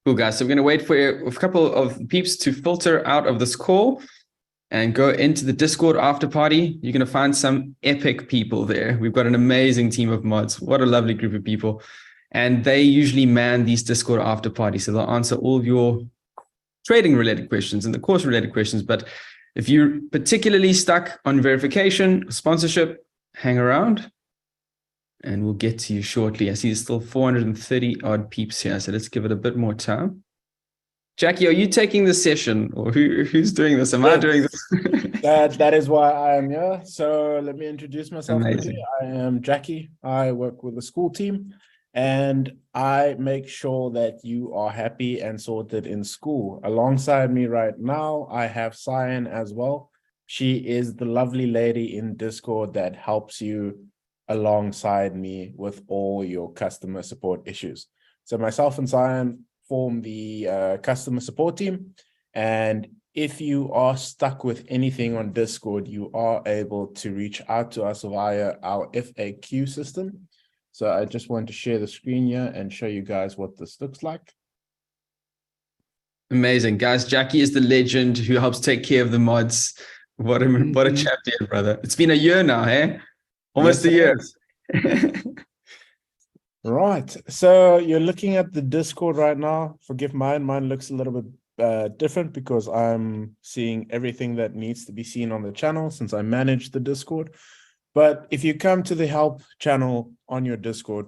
S4: Cool, guys. So we're going to wait for a couple of peeps to filter out of this call and go into the Discord after party. You're going to find some epic people there. We've got an amazing team of mods. What a lovely group of people. And they usually man these Discord after parties. So they'll answer all of your trading related questions and the course related questions. But if you're particularly stuck on verification, sponsorship, hang around. And we'll get to you shortly. I see there's still 430 odd peeps here, so let's give it a bit more time. Jackie, are you taking the session, or who's doing this? Am I doing this?
S7: That is why I am here. So let me introduce myself.
S4: Amazing.
S7: I am Jackie. I work with the school team, and I make sure that you are happy and sorted in school. Alongside me right now, I have Cyan as well. She is the lovely lady in Discord that helps you alongside me with all your customer support issues. So myself and Cyan form the customer support team, and if you are stuck with anything on Discord, you are able to reach out to us via our FAQ system. So I just want to share the screen here and show you guys what this looks like.
S4: Amazing, guys. Jackie is the legend who helps take care of the mods. What a champion, brother. It's been a year now, eh? Almost
S7: Yes,
S4: a year.
S7: Right. So you're looking at the Discord right now. Forgive mine. Mine looks a little bit different because I'm seeing everything that needs to be seen on the channel since I manage the Discord. But if you come to the help channel on your Discord,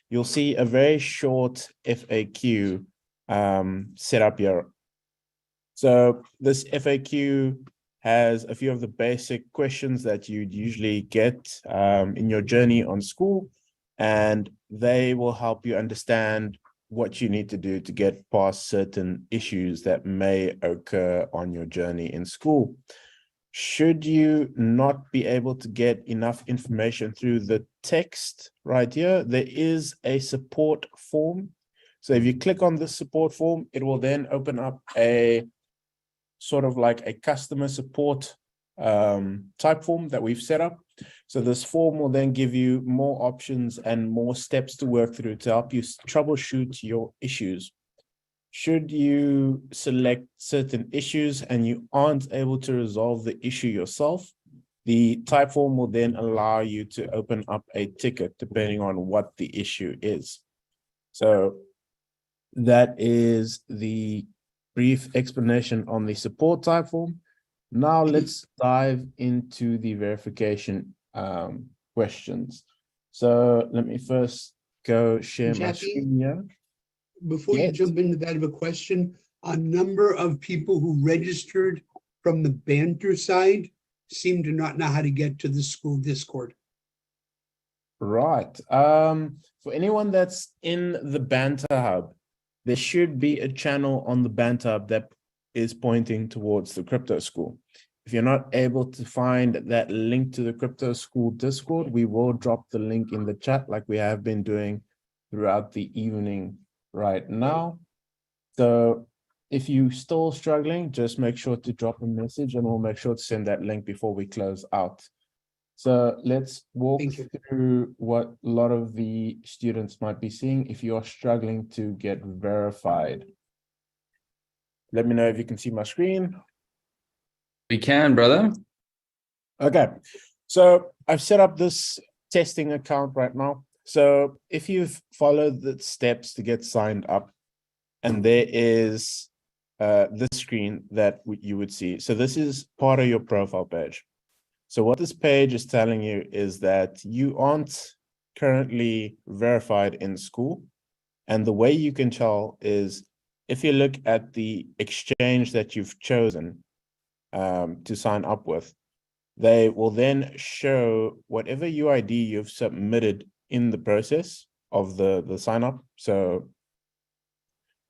S7: you'll see a very short FAQ set up here. So this FAQ has a few of the basic questions that you'd usually get in your journey on school, and they will help you understand what you need to do to get past certain issues that may occur on your journey in school. Should you not be able to get enough information through the text right here, there is a support form. So if you click on this support form, it will then open up a sort of like a customer support type form that we've set up. So this form will then give you more options and more steps to work through to help you troubleshoot your issues. Should you select certain issues and you aren't able to resolve the issue yourself, the type form will then allow you to open up a ticket depending on what the issue is. So that is the brief explanation on the support type form. Now let's dive into the verification questions. So let me first go share my screen here.
S8: Before you jump into that, I have a question. A number of people who registered from the banter side seem to not know how to get to the school Discord.
S7: Right. For anyone that's in the banter hub, there should be a channel on the banter hub that is pointing towards the crypto school. If you're not able to find that link to the crypto school Discord, we will drop the link in the chat like we have been doing throughout the evening right now. So if you're still struggling, just make sure to drop a message and we'll make sure to send that link before we close out. So let's walk through what a lot of the students might be seeing if you are struggling to get verified. Let me know if you can see my screen.
S4: We can, brother.
S7: Okay, so I've set up this testing account right now. So if you've followed the steps to get signed up, and there is this screen that you would see. So this is part of your profile page. So what this page is telling you is that you aren't currently verified in school. And the way you can tell is if you look at the exchange that you've chosen to sign up with, they will then show whatever UID you've submitted in the process of the sign up. So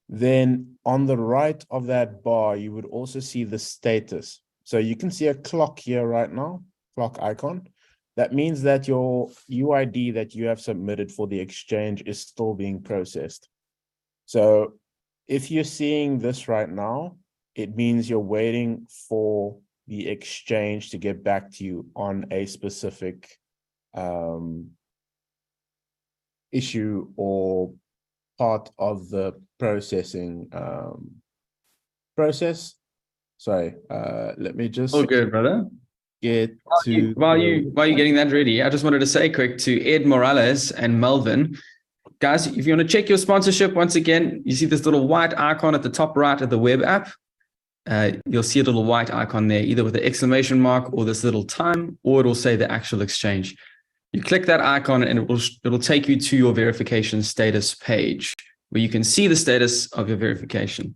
S7: then on the right of that bar, you would also see the status. So you can see a clock here right now, clock icon. That means that your UID that you have submitted for the exchange is still being processed. So if you're seeing this right now, it means you're waiting for the exchange to get back to you on a specific issue or part of the processing process. Sorry, let me just
S4: all good, brother.
S7: Get to
S4: while you're getting that ready, I just wanted to say quick to Ed Morales and Melvin, guys, if you want to check your sponsorship, once again, you see this little white icon at the top right of the web app. You'll see a little white icon there, either with the exclamation mark or this little time, or it'll say the actual exchange. You click that icon and it'll take you to your verification status page where you can see the status of your verification.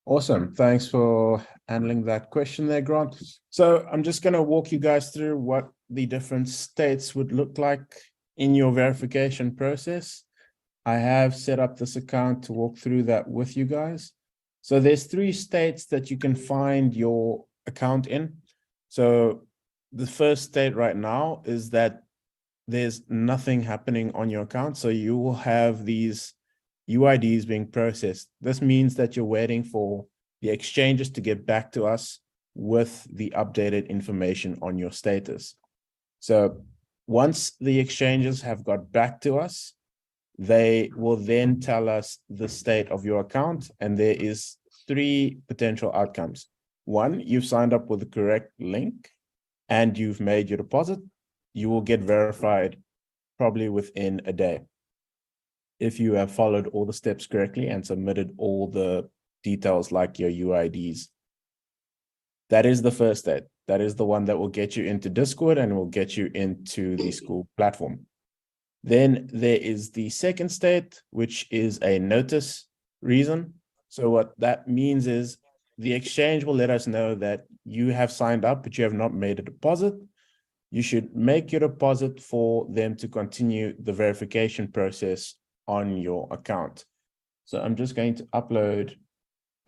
S7: Awesome. Thanks for handling that question there, Grant. So I'm just going to walk you guys through what the different states would look like in your verification process. I have set up this account to walk through that with you guys. So there's 3 states that you can find your account in. So the first state right now is that there's nothing happening on your account. So you will have these UID is being processed. This means that you're waiting for the exchanges to get back to us with the updated information on your status. So once the exchanges have got back to us, they will then tell us the state of your account, and there is 3 potential outcomes. 1, you've signed up with the correct link and you've made your deposit. You will get verified probably within a day if you have followed all the steps correctly and submitted all the details like your UIDs. That is the first step. That is the one that will get you into Discord and will get you into the school platform. Then there is the second state, which is a notice reason. So what that means is the exchange will let us know that you have signed up, but you have not made a deposit. You should make your deposit for them to continue the verification process on your account. So I'm just going to upload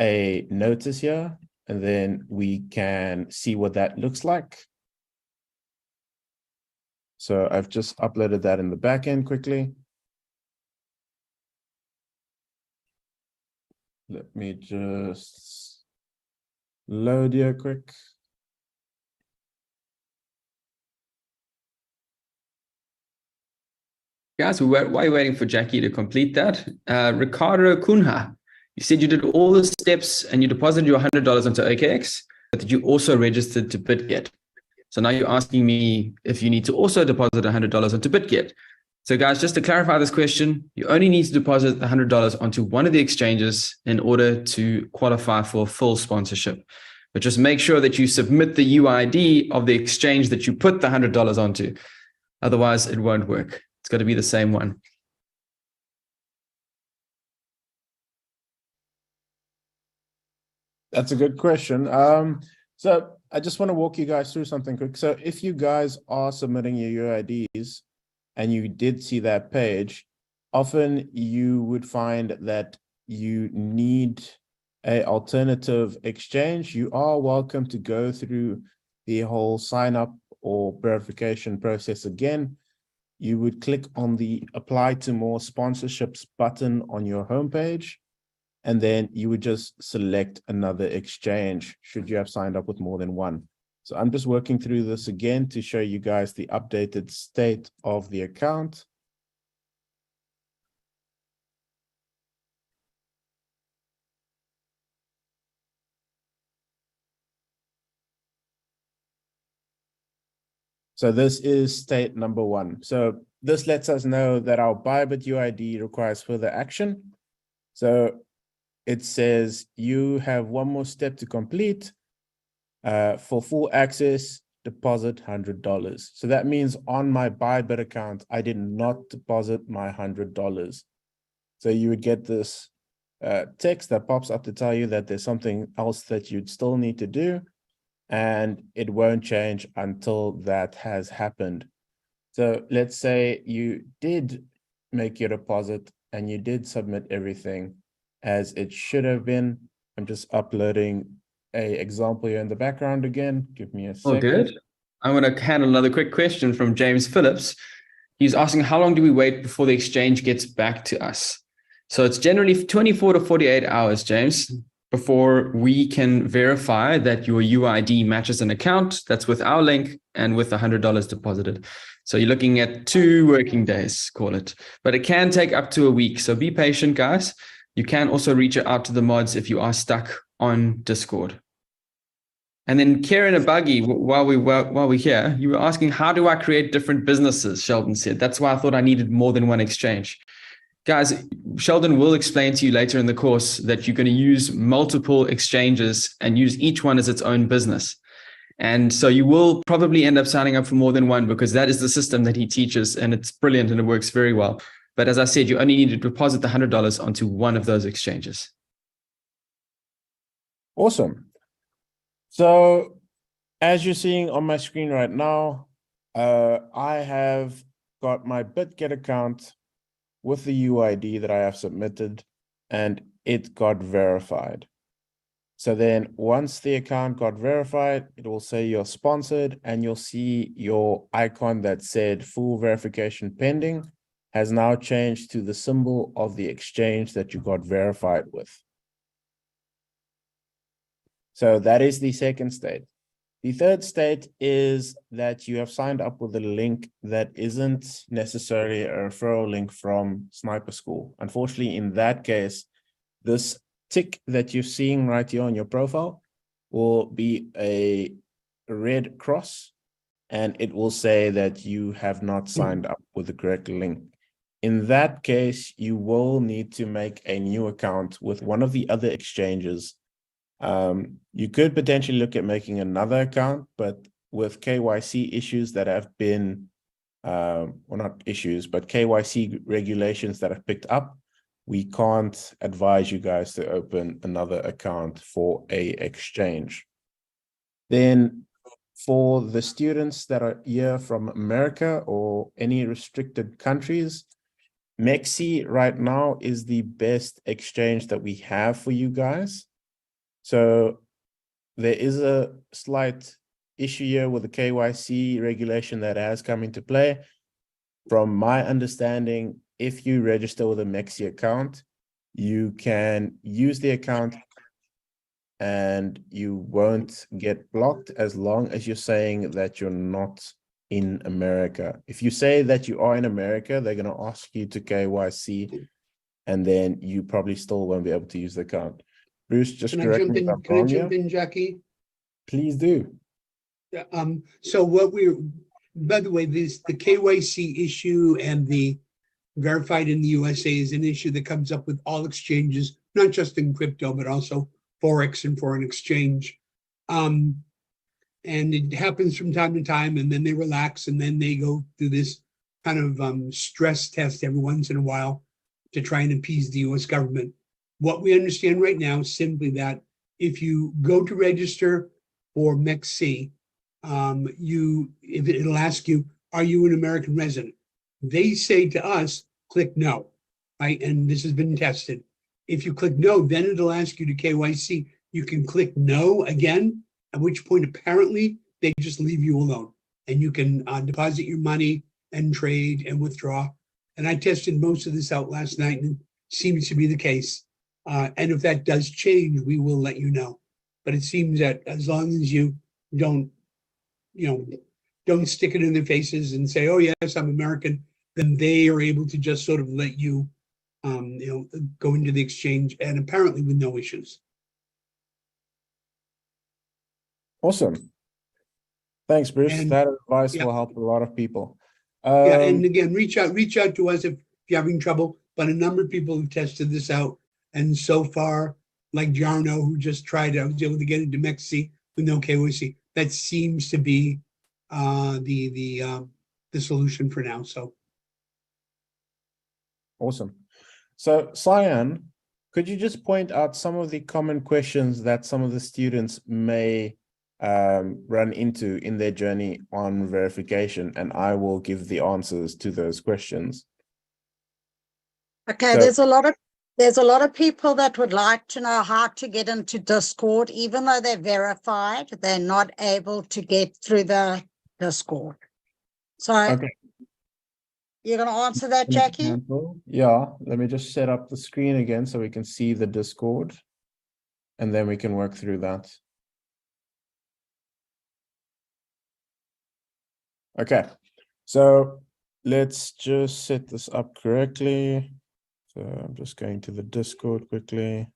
S7: a notice here, and then we can see what that looks like. So I've just uploaded that in the back end quickly. Let me just load here quick.
S4: Guys, while you're waiting for Jackie to complete that, Ricardo Cunha, you said you did all the steps and you deposited your $100 onto OKX, but that you also registered to BitGet. So now you're asking me if you need to also deposit $100 onto BitGet. So guys, just to clarify this question, you only need to deposit $100 onto one of the exchanges in order to qualify for full sponsorship. But just make sure that you submit the UID of the exchange that you put the $100 onto. Otherwise, it won't work. It's got to be the same one.
S7: That's a good question. So I just want to walk you guys through something quick. So if you guys are submitting your UIDs and you did see that page, often you would find that you need an alternative exchange. You are welcome to go through the whole sign up or verification process again. You would click on the apply to more sponsorships button on your homepage, and then you would just select another exchange should you have signed up with more than one. So I'm just working through this again to show you guys the updated state of the account. So this is state number 1. So this lets us know that our Bybit UID requires further action. So it says you have one more step to complete. For full access, deposit $100. So that means on my Bybit account, I did not deposit my $100. So you would get this text that pops up to tell you that there's something else that you'd still need to do, and it won't change until that has happened. So let's say you did make your deposit and you did submit everything as it should have been. I'm just uploading an example here in the background again. Give me a second.
S4: Oh, good. I'm going to handle another quick question from James Phillips. He's asking, how long do we wait before the exchange gets back to us? So it's generally 24 to 48 hours, James, before we can verify that your UID matches an account that's with our link and with $100 deposited. So you're looking at 2 working days, call it. But it can take up to a week. So be patient, guys. You can also reach out to the mods if you are stuck on Discord. And then Kieran Abuggy, while we're here, you were asking, how do I create different businesses? Sheldon said. That's why I thought I needed more than one exchange. Guys, Sheldon will explain to you later in the course that you're going to use multiple exchanges and use each one as its own business. And so you will probably end up signing up for more than one, because that is the system that he teaches, and it's brilliant and it works very well. But as I said, you only need to deposit the $100 onto one of those exchanges.
S7: Awesome. So as you're seeing on my screen right now, I have got my BitGet account with the UID that I have submitted, and it got verified. So then once the account got verified, it will say you're sponsored, and you'll see your icon that said full verification pending. has now changed to the symbol of the exchange that you got verified with. So that is the second state. The third state is that you have signed up with a link that isn't necessarily a referral link from Sniper School. Unfortunately, in that case, this tick that you're seeing right here on your profile will be a red cross, and it will say that you have not signed up with the correct link. In that case, you will need to make a new account with one of the other exchanges. You could potentially look at making another account, but with KYC issues that have been, well, not issues, but KYC regulations that have picked up, we can't advise you guys to open another account for a exchange. Then for the students that are here from America or any restricted countries, Mexi right now is the best exchange that we have for you guys. So there is a slight issue here with the KYC regulation that has come into play. From my understanding, if you register with a Mexi account, you can use the account and you won't get blocked as long as you're saying that you're not in America. If you say that you are in America, they're going to ask you to KYC, and then you probably still won't be able to use the account. Bruce, just correct me if I'm
S8: Can I
S7: wrong
S8: jump
S7: here.
S8: in, Jackie?
S7: Please do.
S8: So what by the way, the KYC issue and the verified in the USA is an issue that comes up with all exchanges, not just in crypto, but also Forex and foreign exchange. And it happens from time to time, and then they relax, and then they go through this kind of stress test every once in a while to try and appease the US government. What we understand right now is simply that if you go to register for MEXC, it'll ask you, are you an American resident? They say to us, click no, right? And this has been tested. If you click no, then it'll ask you to KYC. You can click no again, at which point apparently they just leave you alone, and you can deposit your money and trade and withdraw. And I tested most of this out last night, and it seems to be the case. And if that does change, we will let you know. But it seems that as long as you don't stick it in their faces and say, oh yes, I'm American, then they are able to just sort of let you, go into the exchange, and apparently with no issues.
S7: Awesome. Thanks, Bruce.
S8: And,
S7: that advice
S8: yeah.
S7: will help a lot of people.
S8: Yeah, and again, reach out to us if you're having trouble. But a number of people have tested this out, and so far, like Jarno, who just tried it, I was able to get into MEXC with no KYC. That seems to be the solution for now. So
S7: Awesome. So, Cyan, could you just point out some of the common questions that some of the students may run into in their journey on verification, and I will give the answers to those questions.
S9: Okay,
S7: So-
S9: there's a lot of people that would like to know how to get into Discord, even though they're verified, they're not able to get through the Discord. So
S7: Okay.
S9: you're going to answer that, Jackie?
S7: Yeah, let me just set up the screen again so we can see the Discord, and then we can work through that. Okay, so let's just set this up correctly. So I'm just going to the Discord quickly.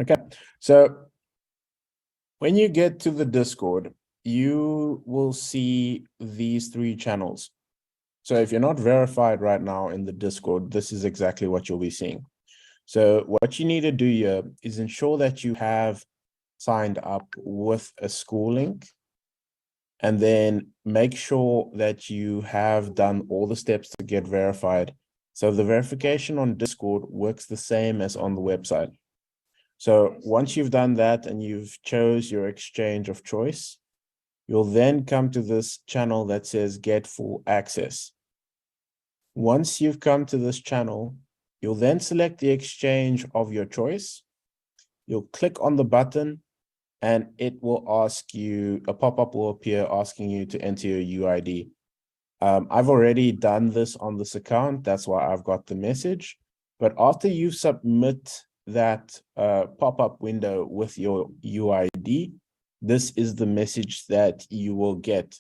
S7: Okay, so when you get to the Discord, you will see these three channels. So if you're not verified right now in the Discord, this is exactly what you'll be seeing. So what you need to do here is ensure that you have signed up with a school link, and then make sure that you have done all the steps to get verified. So the verification on Discord works the same as on the website. So once you've done that and you've chose your exchange of choice, you'll then come to this channel that says get full access. Once you've come to this channel, you'll then select the exchange of your choice. You'll click on the button and it will ask you, a pop-up will appear asking you to enter your UID. I've already done this on this account. That's why I've got the message. But after you submit that pop-up window with your UID, this is the message that you will get.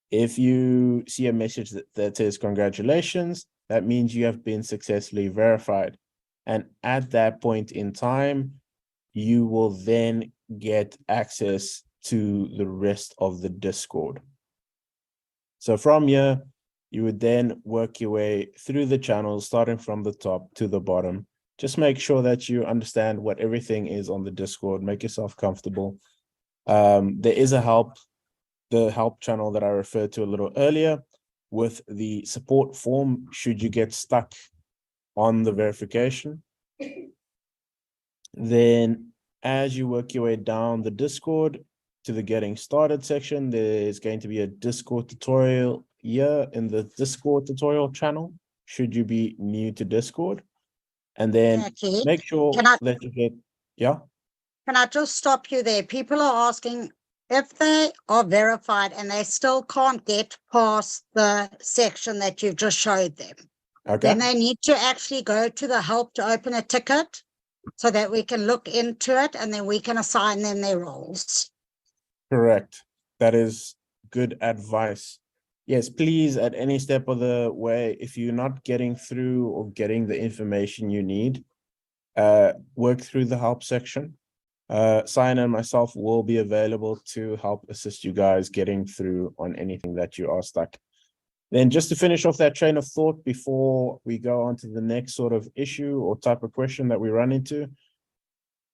S7: If you see a message that says, congratulations, that means you have been successfully verified. And at that point in time, you will then get access to the rest of the Discord. So from here, you would then work your way through the channels, starting from the top to the bottom. Just make sure that you understand what everything is on the Discord. Make yourself comfortable. There is the help channel that I referred to a little earlier with the support form should you get stuck on the verification. Then as you work your way down the Discord to the getting started section, there's going to be a Discord tutorial here in the Discord tutorial channel, should you be new to Discord. And then
S9: Jackie,
S7: make sure
S9: can I-
S7: that you get, yeah?
S9: Can I just stop you there? People are asking if they are verified and they still can't get past the section that you've just showed them.
S7: Okay.
S9: Then they need to actually go to the help to open a ticket so that we can look into it and then we can assign them their roles.
S7: Correct. That is good advice. Yes, please, at any step of the way, if you're not getting through or getting the information you need, work through the help section. Cyan and myself will be available to help assist you guys getting through on anything that you are stuck. Then just to finish off that train of thought before we go on to the next sort of issue or type of question that we run into,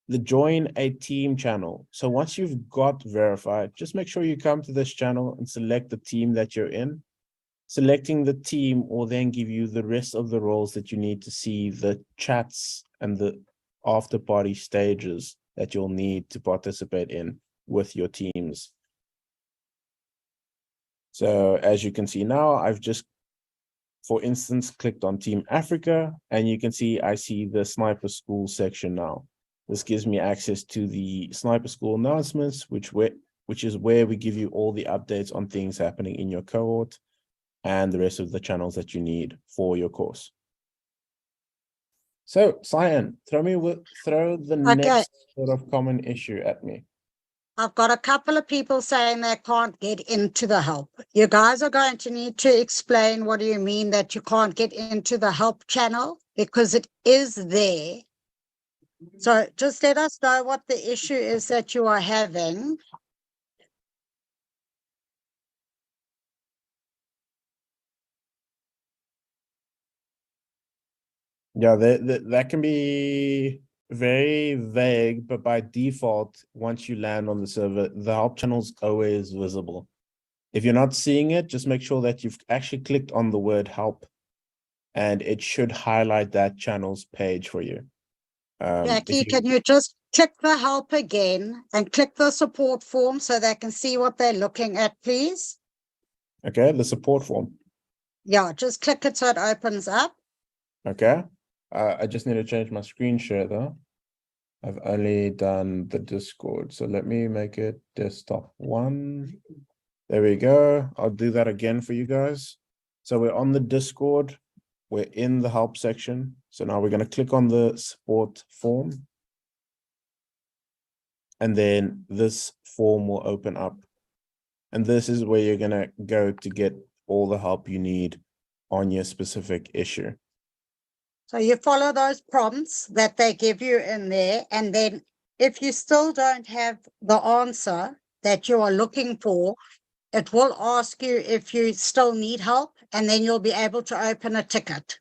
S7: the join a team channel. So once you've got verified, just make sure you come to this channel and select the team that you're in. Selecting the team will then give you the rest of the roles that you need to see the chats and the after party stages that you'll need to participate in with your teams. So as you can see now, I've just, for instance, clicked on Team Africa, and you can see I see the Sniper School section now. This gives me access to the Sniper School announcements, which is where we give you all the updates on things happening in your cohort and the rest of the channels that you need for your course. So, Cyan, throw the next sort of common issue at me.
S9: I've got a couple of people saying they can't get into the help. You guys are going to need to explain what do you mean that you can't get into the help channel, because it is there. So just let us know what the issue is that you are having.
S7: Yeah, that can be very vague, but by default, once you land on the server, the help channel is always visible. If you're not seeing it, just make sure that you've actually clicked on the word help, and it should highlight that channel's page for you.
S9: Jackie, can you just click the help again and click the support form so they can see what they're looking at, please?
S7: Okay, the support form.
S9: Yeah, just click it so it opens up.
S7: Okay. I just need to change my screen share though. I've only done the Discord. So let me make it desktop 1. There we go. I'll do that again for you guys. So we're on the Discord. We're in the help section. So now we're going to click on the support form. And then this form will open up. And this is where you're going to go to get all the help you need on your specific issue.
S9: So you follow those prompts that they give you in there. And then if you still don't have the answer that you are looking for, it will ask you if you still need help, and then you'll be able to open a ticket.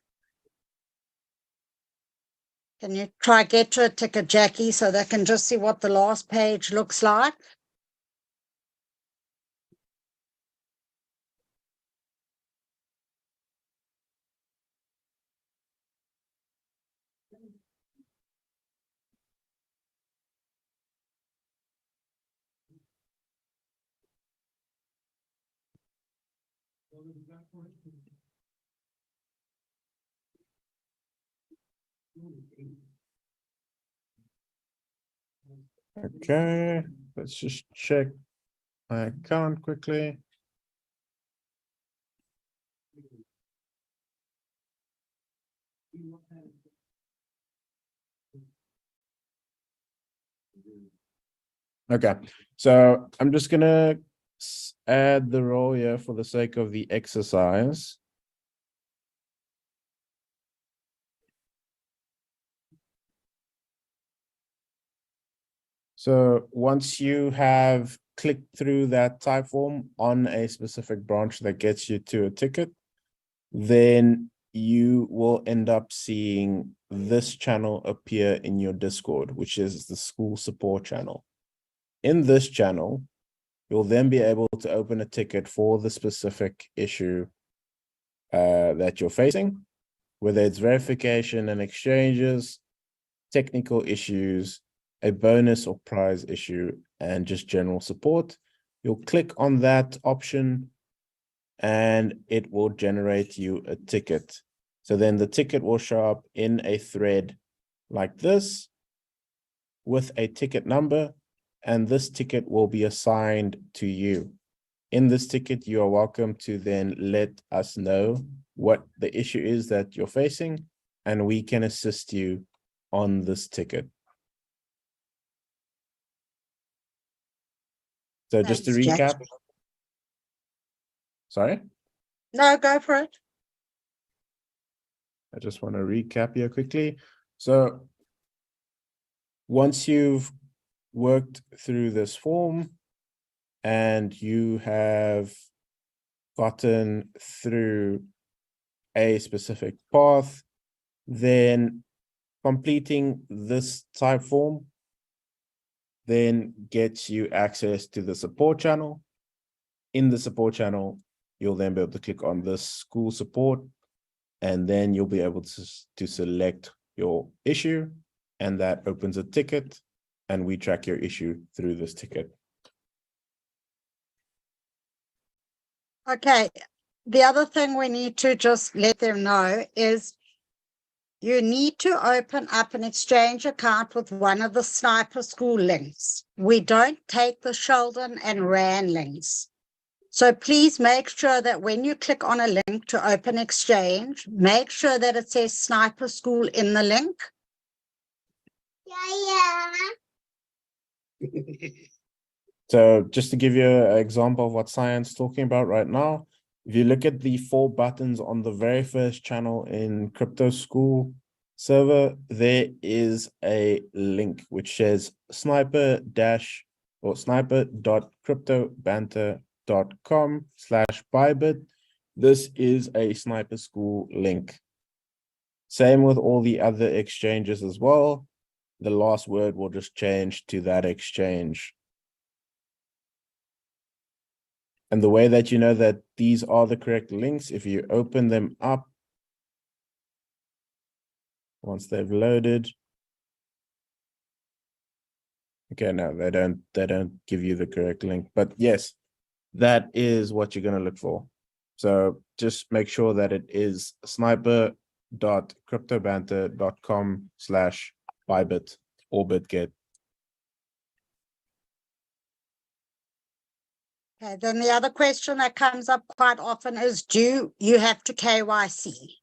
S9: Can you try get to a ticket, Jackie, so they can just see what the last page looks like?
S7: Okay. let's just check my account quickly. Okay, so I'm just gonna add the row here for the sake of the exercise. So once you have clicked through that type form on a specific branch that gets you to a ticket, then you will end up seeing this channel appear in your Discord, which is the school support channel. In this channel, you'll then be able to open a ticket for the specific issue that you're facing, whether it's verification and exchanges, technical issues, a bonus or prize issue, and just general support. You'll click on that option and it will generate you a ticket. So then the ticket will show up in a thread like this with a ticket number, and this ticket will be assigned to you. In this ticket, you are welcome to then let us know what the issue is that you're facing, and we can assist you on this ticket. So just to
S9: Thanks, Jack.
S7: recap. Sorry?
S9: No, go for it.
S7: I just want to recap here quickly. So once you've worked through this form and you have gotten through a specific path, then completing this type form then gets you access to the support channel. In the support channel, you'll then be able to click on this school support, and then you'll be able to select your issue, and that opens a ticket, and we track your issue through this ticket.
S9: Okay. The other thing we need to just let them know is you need to open up an exchange account with one of the Sniper School links. We don't take the Sheldon and Rand links. So please make sure that when you click on a link to open exchange, make sure that it says Sniper School in the link.
S7: So just to give you an example of what Cyan's talking about right now, if you look at the 4 buttons on the very first channel in Crypto School server, there is a link which says sniper.cryptobanter.com/bybit. This is a Sniper School link. Same with all the other exchanges as well. The last word will just change to that exchange. And the way that you know that these are the correct links, if you open them up, once they've loaded. Okay, no, they don't give you the correct link, but yes, that is what you're going to look for. So just make sure that it is sniper.cryptobanter.com/bybit or bitget.
S9: Okay, then the other question that comes up quite often is, do you have to KYC?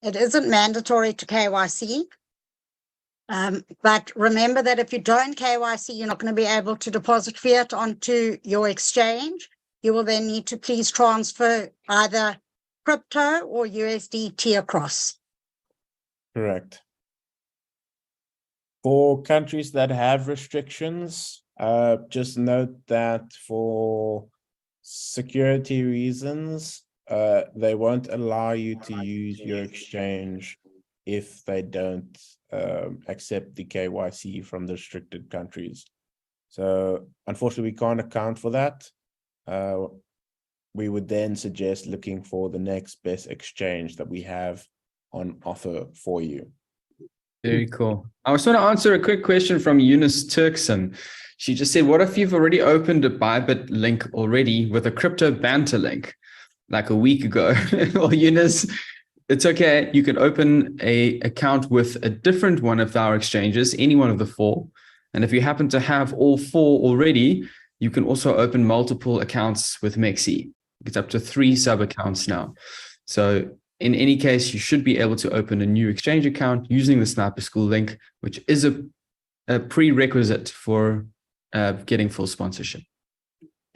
S9: It isn't mandatory to KYC. But remember that if you don't KYC, you're not going to be able to deposit fiat onto your exchange. You will then need to please transfer either crypto or USDT across.
S7: Correct. For countries that have restrictions, just note that for security reasons, they won't allow you to use your exchange if they don't accept the KYC from the restricted countries. So unfortunately, we can't account for that. We would then suggest looking for the next best exchange that we have on offer for you.
S4: Very cool. I was going to answer a quick question from Eunice Turkson. She just said, what if you've already opened a Bybit link already with a crypto banter link like a week ago? Well, Eunice, it's okay. You can open a account with a different one of our exchanges, any one of the 4. And if you happen to have all 4 already, you can also open multiple accounts with Mexi. It's up to 3 sub accounts now. So in any case, you should be able to open a new exchange account using the Sniper School link, which is a prerequisite for getting full sponsorship.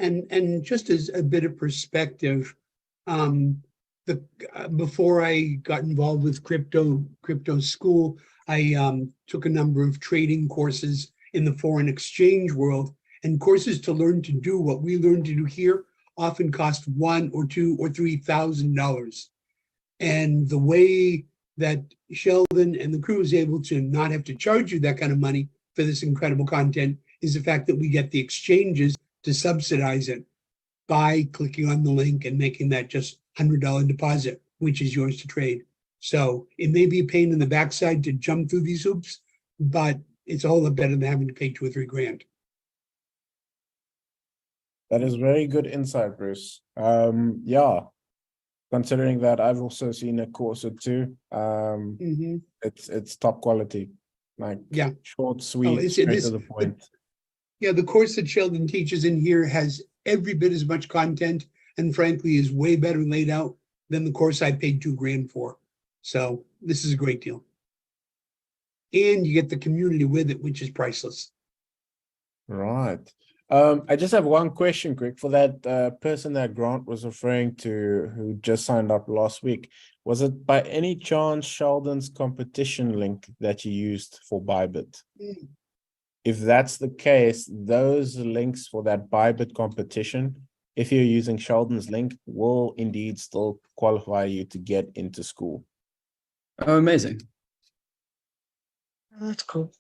S8: And just as a bit of perspective, before I got involved with crypto school, I took a number of trading courses in the foreign exchange world, and courses to learn to do what we learn to do here often cost $1,000 or $2,000 or $3,000. And the way that Sheldon and the crew is able to not have to charge you that kind of money for this incredible content is the fact that we get the exchanges to subsidize it by clicking on the link and making that just $100 deposit, which is yours to trade. So it may be a pain in the backside to jump through these hoops, but it's a whole lot better than having to pay $2,000 or $3,000.
S7: That is very good insight, Bruce. Yeah, considering that I've also seen a course or two, it's top quality, like short, sweet, straight to the point.
S8: The course that Sheldon teaches in here has every bit as much content, and frankly is way better laid out than the course I paid $2,000 for. So this is a great deal. And you get the community with it, which is priceless.
S7: Right. I just have one question, quick, for that person that Grant was referring to who just signed up last week. Was it by any chance Sheldon's competition link that you used for Bybit? If that's the case, those links for that Bybit competition, if you're using Sheldon's link, will indeed still qualify you to get into school.
S4: Oh, amazing.
S9: That's cool.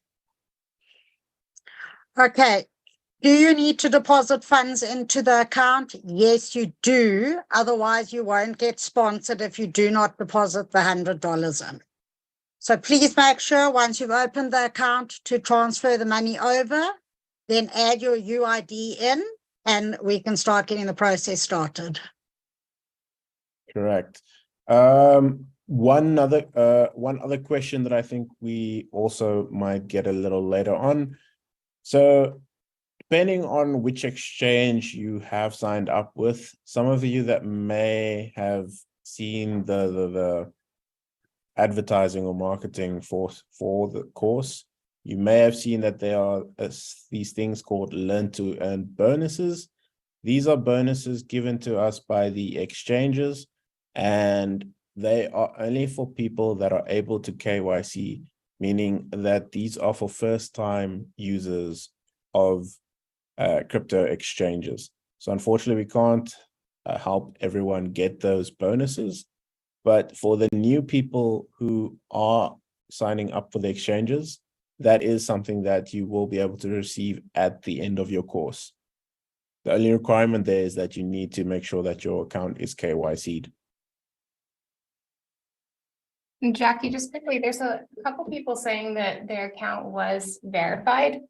S9: Okay. Do you need to deposit funds into the account? Yes, you do. Otherwise, you won't get sponsored if you do not deposit the $100 in. So please make sure once you've opened the account to transfer the money over, then add your UID in and we can start getting the process started.
S7: Correct. One other question that I think we also might get a little later on. So depending on which exchange you have signed up with, some of you that may have seen the advertising or marketing for the course, you may have seen that there are these things called learn to earn bonuses. These are bonuses given to us by the exchanges, and they are only for people that are able to KYC, meaning that these are for first-time users of crypto exchanges. So unfortunately, we can't help everyone get those bonuses. But for the new people who are signing up for the exchanges, that is something that you will be able to receive at the end of your course. The only requirement there is that you need to make sure that your account is KYC'd.
S6: Jackie, just quickly, there's a couple people saying that their account was verified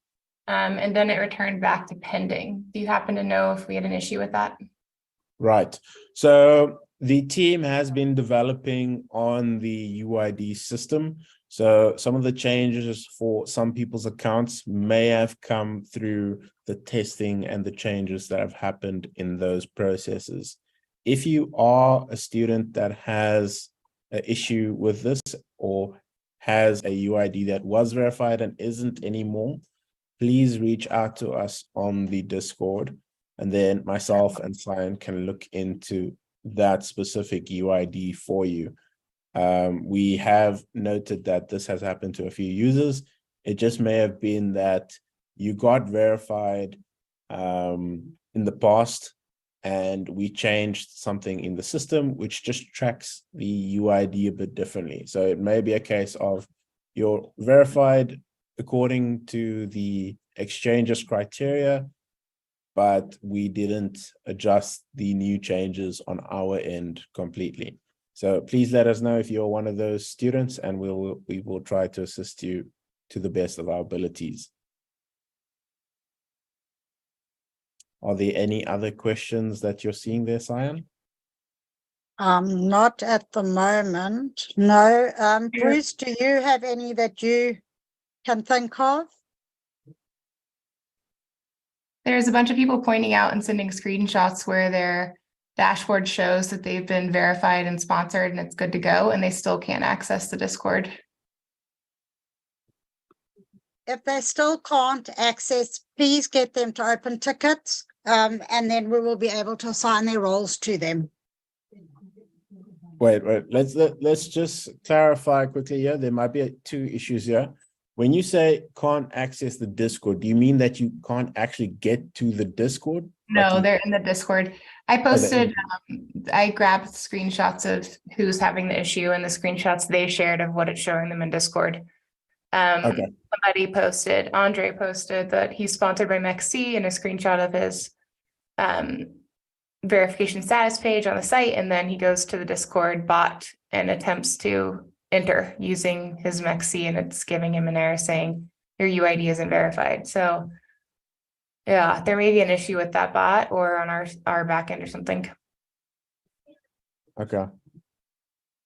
S6: and then it returned back to pending. Do you happen to know if we had an issue with that?
S7: Right. So the team has been developing on the UID system. So some of the changes for some people's accounts may have come through the testing and the changes that have happened in those processes. If you are a student that has an issue with this or has a UID that was verified and isn't anymore, please reach out to us on the Discord, and then myself and Cyan can look into that specific UID for you. We have noted that this has happened to a few users. It just may have been that you got verified in the past and we changed something in the system which just tracks the UID a bit differently. So it may be a case of you're verified according to the exchange's criteria, but we didn't adjust the new changes on our end completely. So please let us know if you're one of those students, and we will try to assist you to the best of our abilities. Are there any other questions that you're seeing there, Cyan?
S9: Not at the moment. No. Bruce, do you have any that you can think of?
S6: There's a bunch of people pointing out and sending screenshots where their dashboard shows that they've been verified and sponsored and it's good to go, and they still can't access the Discord.
S9: If they still can't access, please get them to open tickets, and then we will be able to assign their roles to them.
S7: Wait. Let's just clarify quickly here. There might be two issues here. When you say can't access the Discord, do you mean that you can't actually get to the Discord?
S6: No, they're in the Discord. I posted, I grabbed screenshots of who's having the issue and the screenshots they shared of what it's showing them in Discord. Somebody posted, Andre posted that he's sponsored by MEXC and a screenshot of his verification status page on the site, and then he goes to the Discord bot and attempts to enter using his MEXC, and it's giving him an error saying your UID isn't verified. So yeah, there may be an issue with that bot or on our back end or something.
S7: Okay.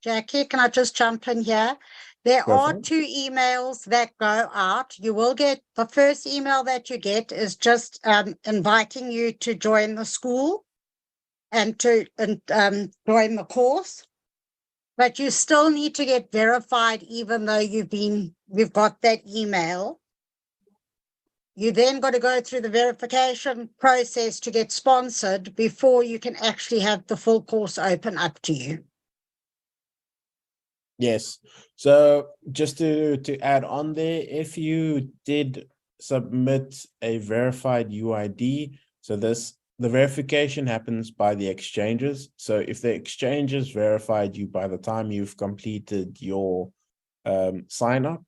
S9: Jackie, can I just jump in here? There are 2 emails that go out. You will get, the first email that you get is just inviting you to join the school and to join the course. But you still need to get verified even though you've got that email. You then got to go through the verification process to get sponsored before you can actually have the full course open up to you.
S7: Yes. So just to add on there, if you did submit a verified UID, so the verification happens by the exchanges. So if the exchanges verified you by the time you've completed your sign up,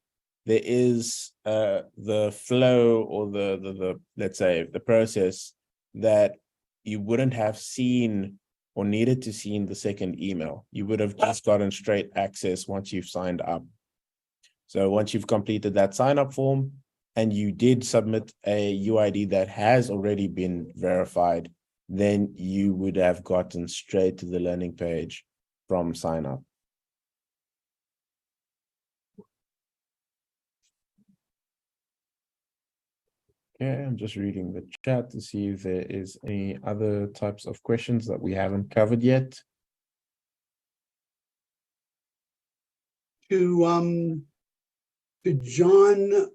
S7: there is the flow or the let's say the process that you wouldn't have seen or needed to see in the second email. You would have just gotten straight access once you've signed up. So once you've completed that sign up form and you did submit a UID that has already been verified, then you would have gotten straight to the learning page from sign up. Okay, I'm just reading the chat to see if there is any other types of questions that we haven't covered yet.
S8: To John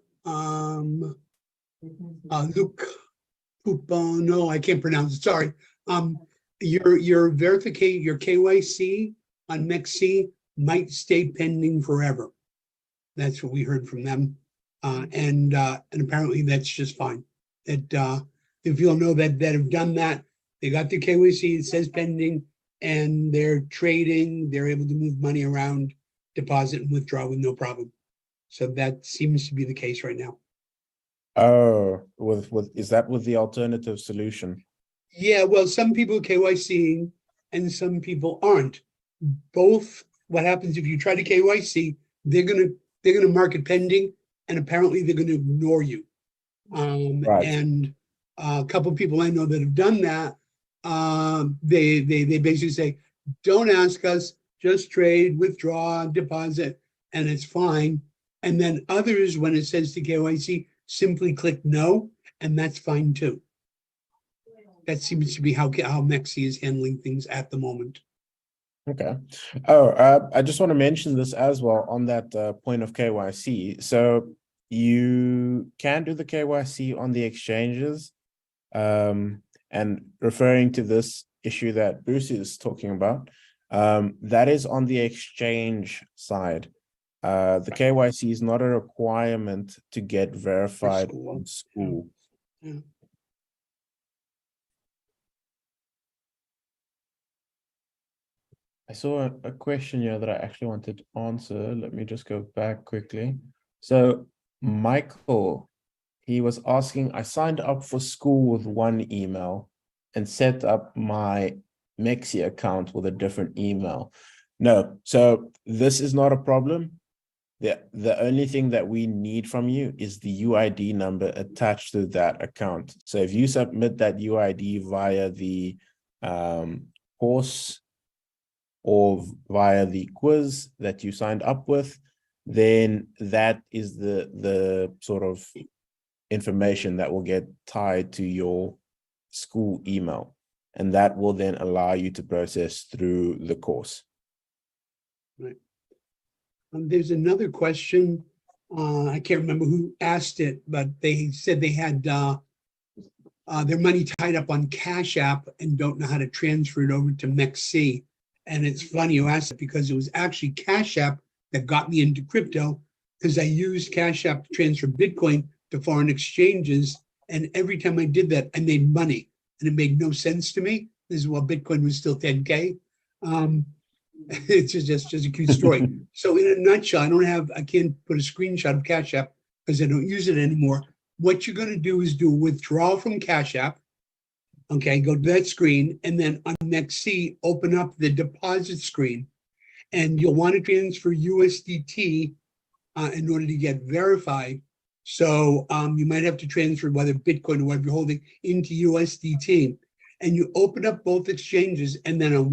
S8: Luke Poupon, no, I can't pronounce it, sorry. Your verification, your KYC on MEXC might stay pending forever. That's what we heard from them. And apparently that's just fine. That if you'll know that have done that, they got the KYC, it says pending, and they're trading, they're able to move money around, deposit and withdraw with no problem. So that seems to be the case right now.
S7: Oh, is that with the alternative solution?
S8: Yeah, well, some people are KYCing and some people aren't. Both, what happens if you try to KYC, they're gonna mark it pending, and apparently they're going to ignore you.
S7: Right.
S8: And a couple of people I know that have done that, they basically say, don't ask us, just trade, withdraw, deposit, and it's fine. And then others, when it says to KYC, simply click no, and that's fine too. That seems to be how MEXC is handling things at the moment.
S7: Okay. I just want to mention this as well on that point of KYC. So you can do the KYC on the exchanges, and referring to this issue that Bruce is talking about, that is on the exchange side. The KYC is not a requirement to get verified on school.
S8: Yeah.
S7: I saw a question here that I actually wanted to answer. Let me just go back quickly. So Michael, he was asking, I signed up for school with one email and set up my MEXC account with a different email. No, so this is not a problem. The only thing that we need from you is the UID number attached to that account. So if you submit that UID via the course or via the quiz that you signed up with, then that is the sort of information that will get tied to your school email. And that will then allow you to process through the course.
S8: Right. There's another question. I can't remember who asked it, but they said they had their money tied up on Cash App and don't know how to transfer it over to MEXC. And it's funny you asked it because it was actually Cash App that got me into crypto, because I used Cash App to transfer Bitcoin to foreign exchanges. And every time I did that, I made money. And it made no sense to me. This is while Bitcoin was still 10K. It's just a cute story. So in a nutshell, I can't put a screenshot of Cash App because I don't use it anymore. What you're going to do is do a withdrawal from Cash App. Okay, go to that screen, and then on MEXC, open up the deposit screen, and you'll want to transfer USDT in order to get verified. So you might have to transfer whether Bitcoin or whatever you're holding into USDT, and you open up both exchanges, and then on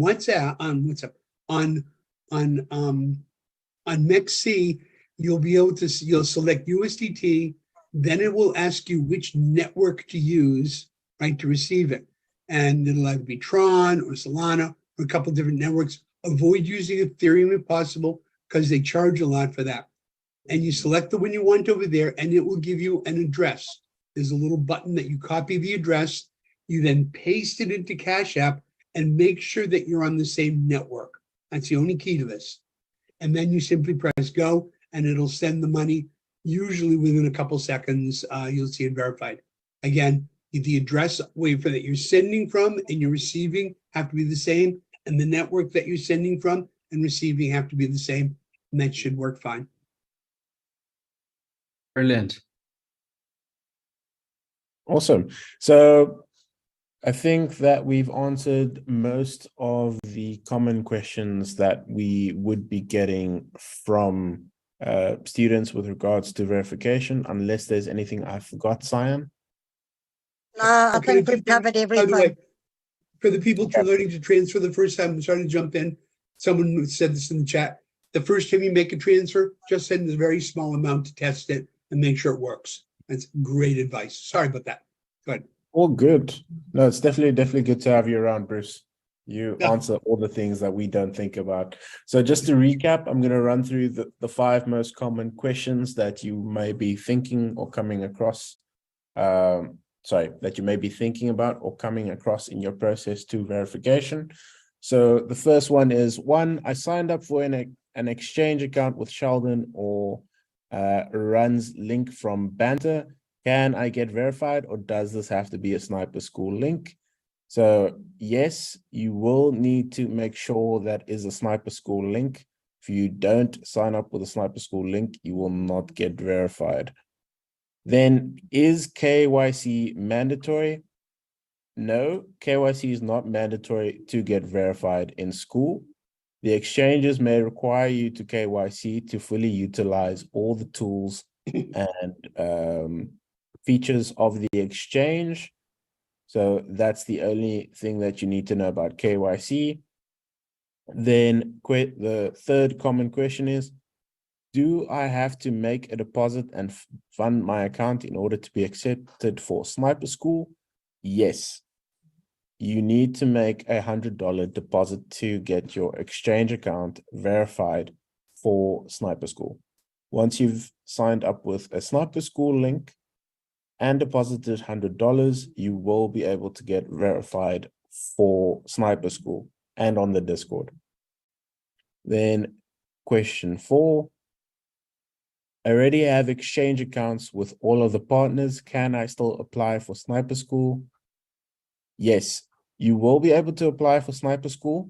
S8: MEXC, you'll select USDT. Then it will ask you which network to use, right, to receive it. And it'll either be Tron or Solana or a couple different networks. Avoid using Ethereum if possible because they charge a lot for that. And you select the one you want over there, and it will give you an address. There's a little button that you copy the address. You then paste it into Cash App and make sure that you're on the same network. That's the only key to this. And then you simply press go, and it'll send the money. Usually within a couple seconds, you'll see it verified. Again, the address that you're sending from and you're receiving have to be the same, and the network that you're sending from and receiving have to be the same, and that should work fine.
S4: Brilliant.
S7: Awesome. So I think that we've answered most of the common questions that we would be getting from students with regards to verification, unless there's anything I forgot, Cyan.
S9: No, I think we've covered
S8: By the
S9: everything.
S8: way, for the people learning to transfer the first time, I'm sorry to jump in. Someone said this in the chat. The first time you make a transfer, just send a very small amount to test it and make sure it works. That's great advice. Sorry about that. Go ahead.
S7: All good. No, it's definitely good to have you around, Bruce. You answer all the things that we don't think about. So just to recap, I'm going to run through the 5 most common questions that you may be thinking or coming across. That you may be thinking about or coming across in your process to verification. So the first one is, 1, I signed up for an exchange account with Sheldon or runs link from Banter. Can I get verified, or does this have to be a Sniper School link? So yes, you will need to make sure that is a Sniper School link. If you don't sign up with a Sniper School link, you will not get verified. Then, is KYC mandatory? No, KYC is not mandatory to get verified in school. The exchanges may require you to KYC to fully utilize all the tools and features of the exchange. So that's the only thing that you need to know about KYC. Then the third common question is, do I have to make a deposit and fund my account in order to be accepted for Sniper School? Yes. You need to make $100 deposit to get your exchange account verified for Sniper School. Once you've signed up with a Sniper School link and deposited $100, you will be able to get verified for Sniper School and on the Discord. Then question 4, I already have exchange accounts with all of the partners. Can I still apply for Sniper School? Yes, you will be able to apply for Sniper School,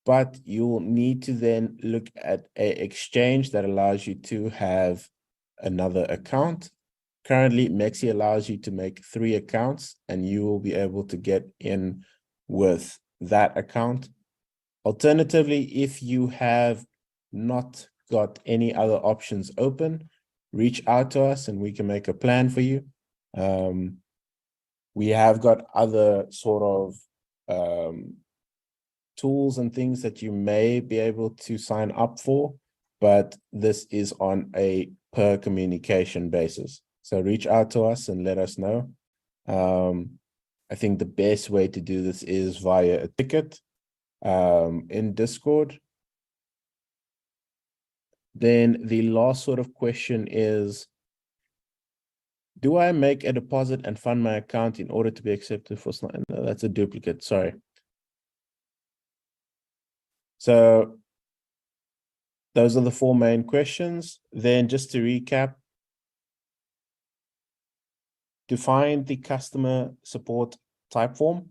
S7: but you'll need to then look at an exchange that allows you to have another account. Currently, MEXC allows you to make 3 accounts, and you will be able to get in with that account. Alternatively, if you have not got any other options open, reach out to us and we can make a plan for you. We have got other sort of tools and things that you may be able to sign up for, but this is on a per communication basis. So reach out to us and let us know. I think the best way to do this is via a ticket in Discord. Then the last sort of question is, do I make a deposit and fund my account in order to be accepted for Sniper? No, that's a duplicate, sorry. So those are the 4 main questions. Then just to recap, to find the customer support type form,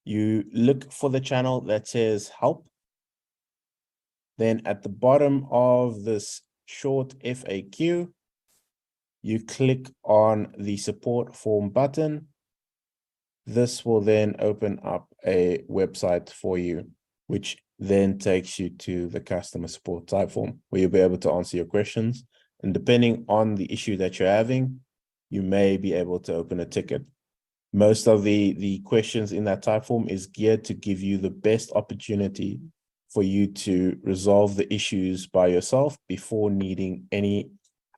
S7: you look for the channel that says help. Then at the bottom of this short FAQ, you click on the support form button. This will then open up a website for you, which then takes you to the customer support type form where you'll be able to answer your questions. And depending on the issue that you're having, you may be able to open a ticket. Most of the questions in that type form is geared to give you the best opportunity for you to resolve the issues by yourself before needing any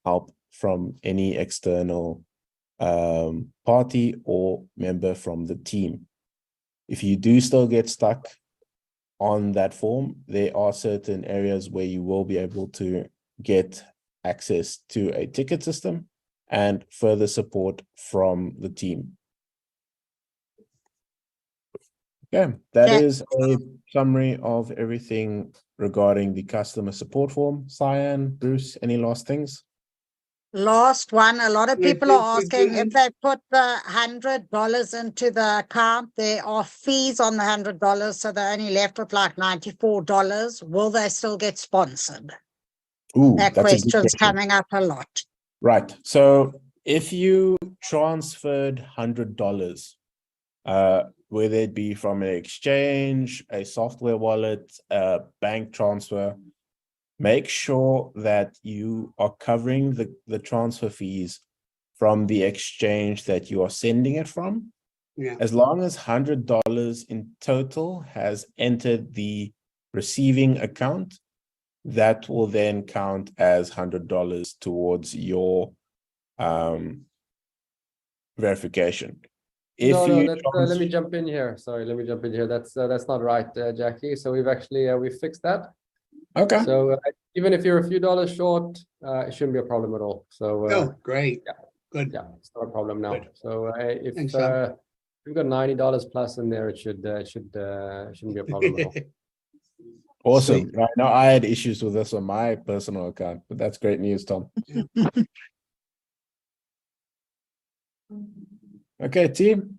S7: help from any external party or member from the team. If you do still get stuck on that form, there are certain areas where you will be able to get access to a ticket system and further support from the team. Okay, that is a summary of everything regarding the customer support form. Cyan, Bruce, any last things?
S9: Last one, a lot of
S8: Yeah,
S9: people are
S8: thank you,
S9: asking
S8: Jen.
S9: if they put the $100 into the account, there are fees on the $100, so they're only left with like $94. Will they still get sponsored?
S7: Ooh,
S9: That
S7: that's a good
S9: question's
S7: question.
S9: coming up a lot.
S7: Right. So if you transferred $100, whether it be from an exchange, a software wallet, a bank transfer, make sure that you are covering the transfer fees from the exchange that you are sending it from.
S8: Yeah.
S7: As long as $100 in total has entered the receiving account, that will then count as $100 towards your verification.
S1: Let me jump in here. Sorry, let me jump in here. That's not right, Jackie. So we've actually we fixed that.
S7: Okay.
S1: So even if you're a few dollars short, it shouldn't be a problem at all. So
S8: Oh, great.
S1: yeah.
S8: Good.
S1: Yeah, it's not a problem now.
S8: Good.
S1: So if
S8: Thanks, Sam.
S1: you've got $90 plus in there, it shouldn't be a problem at all.
S7: Awesome.
S8: Sweet.
S7: Right now, I had issues with this on my personal account, but that's great news, Tom. Okay, team.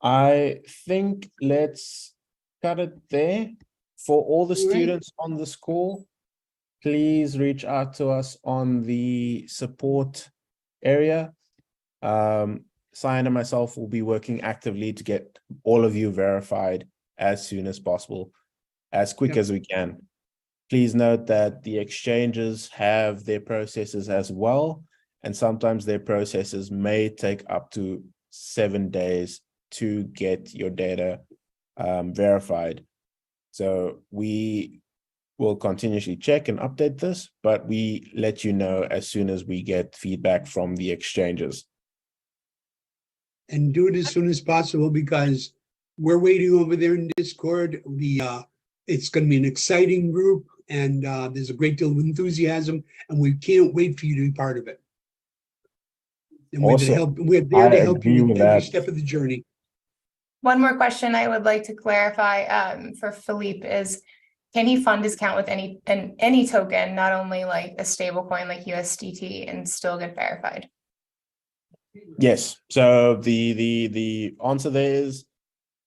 S7: I think let's cut it there. For all the
S8: All right.
S7: students on this call, please reach out to us on the support area. Cyan and myself will be working actively to get all of you verified as soon as possible, as quick
S8: Yep.
S7: as we can. Please note that the exchanges have their processes as well, and sometimes their processes may take up to 7 days to get your data verified. So we will continuously check and update this, but we let you know as soon as we get feedback from the exchanges.
S8: And do it as soon as possible because we're waiting over there in Discord. It's going to be an exciting group and there's a great deal of enthusiasm and we can't wait for you to be part of it. And
S7: Awesome.
S8: we're there to help
S7: agree
S8: you
S7: with
S8: with every
S7: that.
S8: step of the journey.
S6: One more question I would like to clarify for Philippe is, can he fund his account with any token, not only like a stable coin like USDT, and still get verified?
S7: Yes. So the answer there is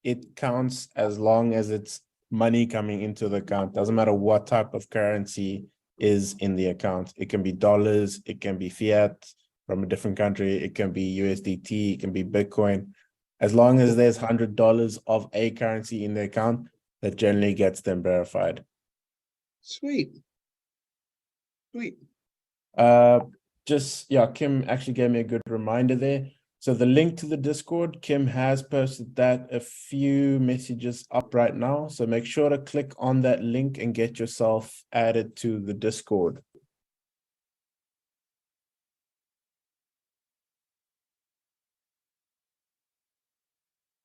S7: it counts as long as it's money coming into the account. Doesn't matter what type of currency is in the account. It can be dollars, it can be fiat from a different country, it can be USDT, it can be Bitcoin. As long as there's $100 of a currency in the account, that generally gets them verified.
S8: Sweet. Sweet.
S7: Kim actually gave me a good reminder there. So the link to the Discord, Kim has posted that a few messages up right now. So make sure to click on that link and get yourself added to the Discord.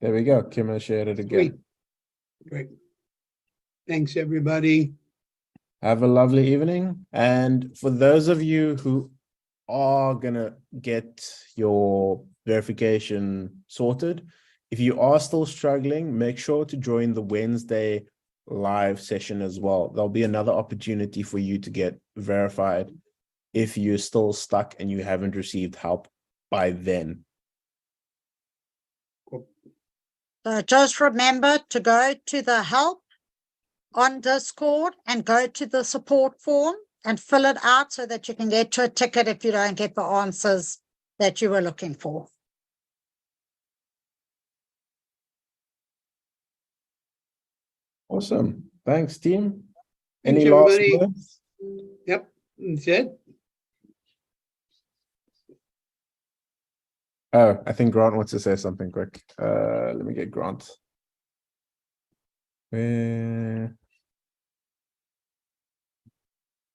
S7: There we go. Kim has shared it again.
S8: Great. Great. Thanks, everybody.
S7: Have a lovely evening. And for those of you who are going to get your verification sorted, if you are still struggling, make sure to join the Wednesday live session as well. There'll be another opportunity for you to get verified if you're still stuck and you haven't received help by then.
S9: So just remember to go to the help on Discord and go to the support form and fill it out so that you can get to a ticket if you don't get the answers that you were looking for.
S7: Awesome. Thanks, team.
S8: Thanks,
S7: Any last
S8: everybody.
S7: words?
S8: Yep, that's it.
S7: Oh, I think Grant wants to say something quick. Let me get Grant.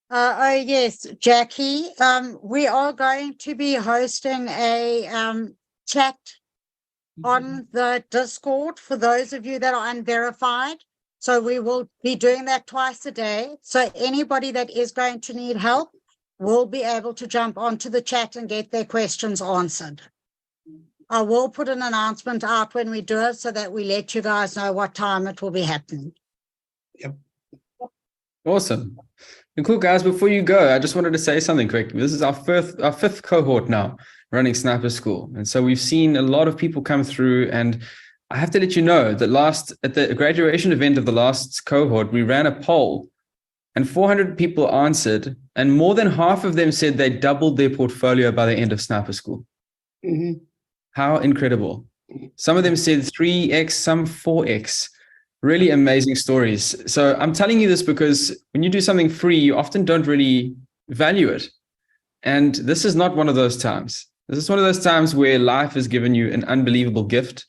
S9: Oh yes, Jackie. We are going to be hosting a chat on the Discord for those of you that are unverified. So we will be doing that twice a day. So anybody that is going to need help will be able to jump onto the chat and get their questions answered. I will put an announcement out when we do it so that we let you guys know what time it will be happening.
S8: Yep.
S4: Awesome. And cool, guys, before you go, I just wanted to say something quick. This is our fifth cohort now running Sniper School. And so we've seen a lot of people come through, and I have to let you know that at the graduation event of the last cohort, we ran a poll and 400 people answered, and more than half of them said they doubled their portfolio by the end of Sniper School.
S8: Mm-hmm.
S4: How incredible. Some of them said 3x, some 4x. Really amazing stories. So I'm telling you this because when you do something free, you often don't really value it. And this is not one of those times. This is one of those times where life has given you an unbelievable gift,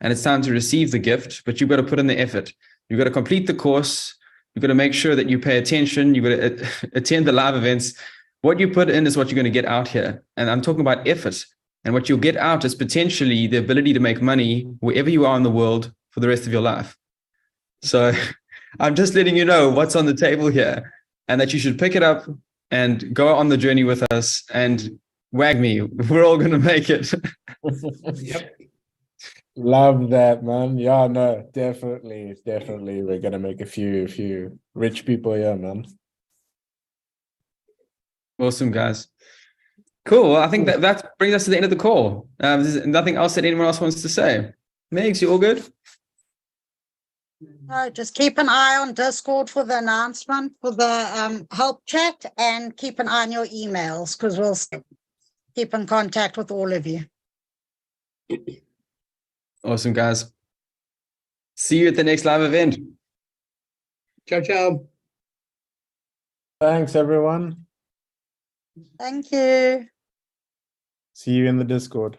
S4: and it's time to receive the gift, but you've got to put in the effort. You've got to complete the course. You've got to make sure that you pay attention. You've got to attend the live events. What you put in is what you're going to get out here. And I'm talking about effort. And what you'll get out is potentially the ability to make money wherever you are in the world for the rest of your life. So I'm just letting you know what's on the table here, and that you should pick it up and go on the journey with us and wag me. We're all going to make it.
S8: Yep.
S7: Love that, man. Yeah, no, definitely. We're going to make a few rich people here, man.
S4: Awesome, guys. Cool. Well, I think that brings us to the end of the call. There's nothing else that anyone else wants to say. Megs, you all good?
S9: No, just keep an eye on Discord for the announcement for the help chat, and keep an eye on your emails because we'll keep in contact with all of you.
S4: Awesome, guys. See you at the next live event.
S8: Ciao, ciao.
S7: Thanks, everyone.
S9: Thank you.
S7: See you in the Discord.